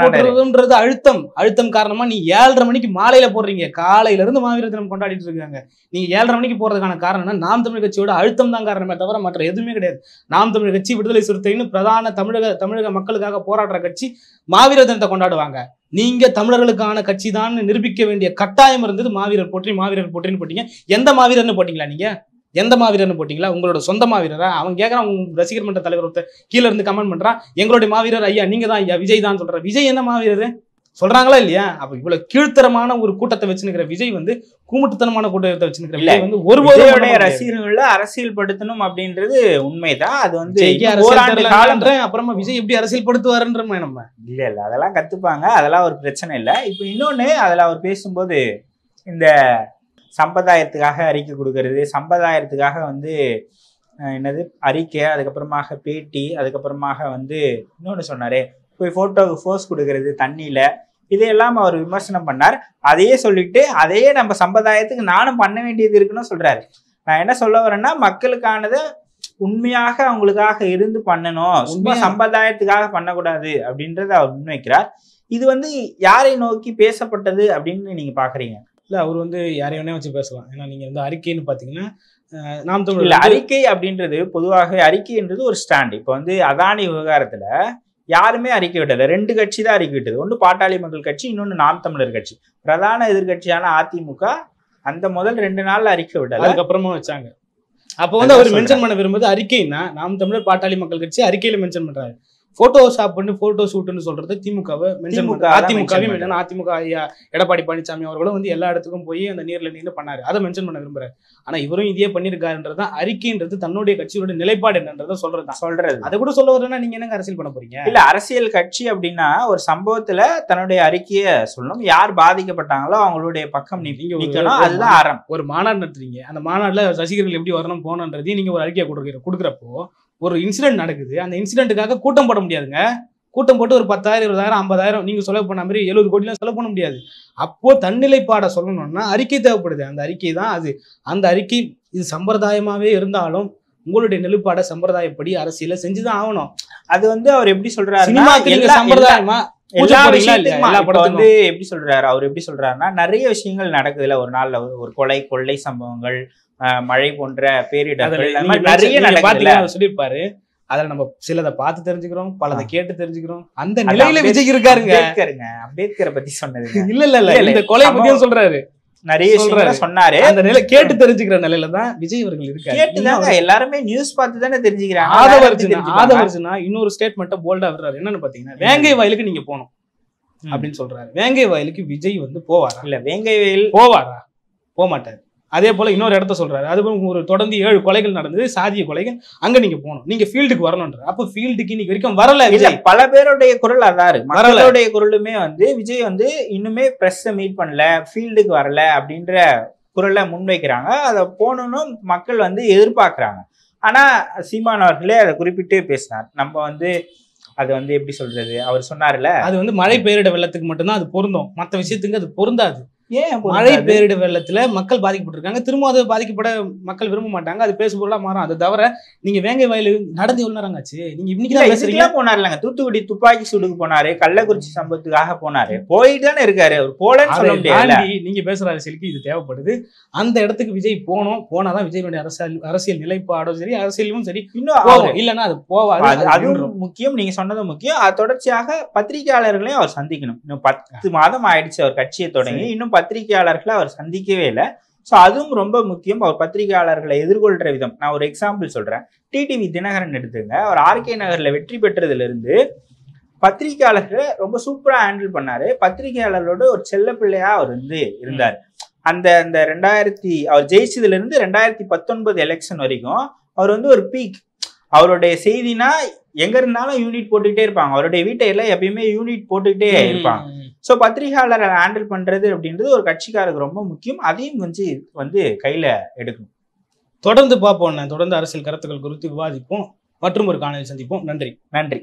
போடுறதுன்றது அழுத்தம் காரணமா நீ 7:30 மணிக்கு மாலையில போடுறீங்க. காலையில இருந்து மாவீர தினம் கொண்டாடிட்டு இருக்காங்க. நீங்க 7:30 மணிக்கு போறதுக்கான காரணம் நாம் தமிழ் கட்சியோட அழுத்தம் தான் காரணமே தவிர மற்ற எதுவுமே கிடையாது. நாம் தமிழ் கட்சி விடுதலை சிறுத்தைன்னு பிரதான தமிழக மக்களுக்காக போராடுற கட்சி மாவீர தினத்தை கொண்டாடுவாங்க. நீங்க தமிழர்களுக்கான கட்சி தான் நிரூபிக்க வேண்டிய கட்டாயம் இருந்தது. மாவீரர் போற்றின்னு போட்டீங்க. எந்த மாவீரர்னு போட்டீங்களா? நீங்க எந்த மாவீரர்னு போட்டீங்களா? உங்களோட சொந்த மாவீரரா? அவன் கேட்கறான், உங்க ரசிகர் மன்ற தலைவர் ஒருத்தர் கீழே இருந்து கமெண்ட் பண்றான், எங்களுடைய மாவீரர் ஐயா நீங்க தான் ஐயா, விஜய் தான் சொல்ற. விஜய் என்ன மாவீரர் சொல்றாங்களா இல்லையா? அப்ப இவ்வளவு கீழ்த்தரமான ஒரு கூட்டத்தை வச்சுக்கிற விஜய் வந்து கூமுட்டுத்தனமான கூட்டத்தை வச்சுக்கிற விஜய் வந்து ஒருபோதும் ரசிகர்களை அரசியல் படுத்தணும் அப்படின்றது உண்மைதான். அது வந்து அப்புறமா விஜய் எப்படி அரசியல் படுத்துவாருன்ற நம்ம இல்ல அதெல்லாம் கத்துப்பாங்க, அதெல்லாம் ஒரு பிரச்சனை இல்லை. இப்ப இன்னொன்னு அதுல அவர் பேசும்போது இந்த சம்பிரதாயத்துக்காக அறிக்கை கொடுக்கறது, சம்பிரதாயத்துக்காக வந்து என்னது அறிக்கை, அதுக்கப்புறமாக பேட்டி, அதுக்கப்புறமாக வந்து இன்னொன்று சொன்னாரு, போய் போட்டோவுக்கு போஸ் கொடுக்கறது தண்ணியில, இதையெல்லாம் அவர் விமர்சனம் பண்ணார். அதையே சொல்லிட்டு அதையே நம்ம சம்பிரதாயத்துக்கு நானும் பண்ண வேண்டியது இருக்குன்னு சொல்றாரு. நான் என்ன சொல்ல வரேன்னா, மக்களுக்கானதை உண்மையாக அவங்களுக்காக இருந்து பண்ணணும், சும்மா சம்பிரதாயத்துக்காக பண்ணக்கூடாது அப்படின்றத அவர் முன்வைக்கிறார். இது வந்து யாரை நோக்கி பேசப்பட்டது அப்படின்னு நீங்க பாக்குறீங்க? இல்ல அவர் வந்து யாரையும் வச்சு பேசலாம். ஏன்னா நீங்க வந்து அறிக்கைன்னு பாத்தீங்கன்னா, நாம் தமிழ் இல்ல அறிக்கை அப்படின்றது பொதுவாக அறிக்கைன்றது ஒரு ஸ்டாண்ட். இப்ப வந்து அதானி விவகாரத்துல யாருமே அறிக்கை விட்டல, 2 கட்சி தான் அறிக்கை விட்டது. ஒன்று பாட்டாளி மக்கள் கட்சி, இன்னொன்னு நாம் தமிழர் கட்சி. பிரதான எதிர்கட்சியான அதிமுக அந்த முதல் 2 நாள்ல அறிக்கை விடல, அதுக்கப்புறமா வச்சாங்க. அப்போ வந்து அவர் மென்ஷன் பண்ண விரும்புது அறிக்கைன்னா நாம் தமிழர் பாட்டாளி மக்கள் கட்சி அறிக்கையில மென்ஷன் பண்றாரு. போட்டோஷாப் பண்ணி போட்டோ ஷூட்னு சொல்றது திமுகவை அதிமுகவையும் அதிமுக ஐயா எடப்பாடி பழனிசாமி அவர்களும் வந்து எல்லா இடத்துக்கும் போய் அந்த நீர்ல நின்று பண்ணாரு. அதை மென்ஷன் பண்ண விரும்புறாரு. ஆனா இவரும் இதே பண்ணிருக்காருன்றதான் அறிக்கைன்றது தன்னுடைய கட்சியோட நிலைப்பாடு என்னன்றதை சொல்றது. அதை கூட சொல்ல வரலன்னா நீங்க என்னங்க அரசியல் பண்ண போறீங்க? இல்ல, அரசியல் கட்சி அப்படின்னா ஒரு சம்பவத்துல தன்னுடைய அறிக்கையை சொல்லணும், யார் பாதிக்கப்பட்டாங்களோ அவங்களுடைய பக்கம் நிக்கணும், அதுதான் அறம். ஒரு மாநாடு நடத்துறீங்க, அந்த மாநாடுல ரசிகர்கள் எப்படி வரணும் போனன்றதையும் நீங்க ஒரு அறிக்கையை கொடுக்குறப்போ ஒரு இன்சிடென்ட் நடக்குது, அந்த இன்சிடென்ட்டுக்காக கூட்டம் போட முடியாதுங்க. கூட்டம் போட்டு ஒரு 10,000 20,000 50,000 நீங்க செலவு பண்ண மாதிரி 70 கோடிலாம் செலவு பண்ண முடியாது. அப்போ தன்னிலைப்பாட சொல்லணும்னா அறிக்கை தேவைப்படுது. அந்த அறிக்கை தான் அது. அந்த அறிக்கை இது சம்பிரதாயமாவே இருந்தாலும் உங்களுடைய நிலைப்பாட சம்பிரதாயப்படி அரசியல செஞ்சுதான் ஆகணும். அது வந்து அவர் எப்படி சொல்றாரு, சம்பிரதாயமா வந்து எப்படி சொல்றாரு, அவர் எப்படி சொல்றாருன்னா நிறைய விஷயங்கள் நடக்குதுல ஒரு நாள்ல, ஒரு கொலை கொள்ளை சம்பவங்கள், மழை போன்ற பேரிடர்கள் நிறைய நடக்குது சொல்லியிருப்பாரு. அதுல நம்ம சிலதை பார்த்து தெரிஞ்சுக்கிறோம், பலதை கேட்டு தெரிஞ்சுக்கிறோம். அந்த நிலையில விஜய் இருக்காருங்க. அம்பேத்கரை பத்தி சொன்னது இல்ல இந்த கொலை பத்தியும் சொல்றாரு, நிறைய சொன்னாரு. அந்த நிலை கேட்டு தெரிஞ்சுக்கிற நிலையில தான் விஜய் அவர்கள் இருக்காரு. கேட்டுதாங்க எல்லாருமே நியூஸ் பார்த்து தானே தெரிஞ்சுக்கிறாங்க. ஆதவர்ஜுனா இன்னொரு ஸ்டேட்மெண்ட்டை போல்டா விடுறாரு. என்னன்னு பாத்தீங்கன்னா வேங்கை வயலுக்கு நீங்க போகணும் அப்படின்னு சொல்றாரு. வேங்கை வயலுக்கு விஜய் வந்து போவாரா? இல்ல, வேங்கை வயல் போவாரா? போக மாட்டாரு. அதே போல இன்னொரு இடத்த சொல்றாரு, அது ஒரு தொடர்ந்து 7 கொலைகள் நடந்தது, சாதிய கொலைகள், அங்க நீங்க போகணும், நீங்க ஃபீல்டுக்கு வரணும்ன்ற. அப்ப ஃபீல்டுக்கு இன்னைக்கு வரைக்கும் வரல விஜய். பல பேருடைய குரல் அதாரு, மக்களுடைய குரலுமே வந்து விஜய் வந்து இன்னுமே பிரஸ்ஸை மீட் பண்ணல, ஃபீல்டுக்கு வரல அப்படின்ற குரலை முன்வைக்கிறாங்க. அதை போகணும்னு மக்கள் வந்து எதிர்பார்க்கறாங்க. ஆனா சீமான் அவர்களே அதை குறிப்பிட்டு பேசினார். நம்ம வந்து அது வந்து எப்படி சொல்றது, அவர் சொன்னார்ல, அது வந்து மழை பேரிட வெள்ளத்துக்கு மட்டும்தான் அது பொருந்தும், மற்ற விஷயத்துக்கு அது பொருந்தாது. ஏன் மழை பேரிட வெள்ளத்துல மக்கள் பாதிக்கப்பட்டிருக்காங்க, திரும்ப அதை பாதிக்கப்பட மக்கள் விரும்ப மாட்டாங்க, அது பேசுபொருளா மாறும். அதை தவிர நீங்க வேங்கை வயலு நடந்து எவ்வளவு நேரம் ஆச்சு? நீங்க இன்னைக்கு போனாருலங்க, தூத்துக்குடி துப்பாக்கி சூடுக்கு போனாரு, கள்ளக்குறிச்சி சம்பவத்துக்காக போனாரு, போயிட்டு தானே இருக்காரு, அவர் போலன்னு சொல்ல முடியாது. நீங்க பேசுற அரசியலுக்கு இது தேவைப்படுது. அந்த இடத்துக்கு விஜய் போனாதான் விஜயனுடைய அரசியல் நிலைப்பாடும் சரி, அரசியலும் சரி இன்னும் இல்லைன்னா அது போவாது. அதுவும் முக்கியம், நீங்க சொன்னதும் முக்கியம். அது தொடர்ச்சியாக பத்திரிகையாளர்களையும் அவர் சந்திக்கணும். இன்னும் 10 மாதம் ஆயிடுச்சு அவர் கட்சியை தொடங்கி, இன்னும் பத்திரிகையாளர்களை அவர் சந்திக்கவே இல்லை. ஸோ அதுவும் ரொம்ப முக்கியம். அவர் பத்திரிகையாளர்களை எதிர்கொள்ற விதம். நான் ஒரு எக்ஸாம்பிள் சொல்றேன். டிடிவி தினகரன் எடுத்துங்க. அவர் ஆர்கே நகர்ல வெற்றி பெற்றதுல இருந்து பத்திரிகையாளர்களை ரொம்ப சூப்பரா ஹேண்டில் பண்ணாரு. பத்திரிகையாளர்களோட ஒரு செல்ல பிள்ளையா அவர் வந்து இருந்தார். அந்த 2000 அவர் ஜெயிச்சதுல இருந்து 2019 எலெக்ஷன் வரைக்கும் அவர் வந்து ஒரு பீக். அவருடைய செய்தினா எங்க இருந்தாலும் யூனிட் போட்டுக்கிட்டே இருப்பாங்க. அவருடைய வீட்டை எல்லாம் எப்பயுமே யூனிட் போட்டுக்கிட்டே இருப்பாங்க. ஸோ பத்திரிகையாளரை ஹேண்டில் பண்றது அப்படின்றது ஒரு கட்சிக்காரருக்கு ரொம்ப முக்கியம். அதையும் வந்து கையில எடுக்கணும். தொடர்ந்து பார்ப்போம். தொடர்ந்து அரசியல் கருத்துக்கள் குறித்து விவாதிப்போம். மற்றும் ஒரு காணொலி சந்திப்போம். நன்றி.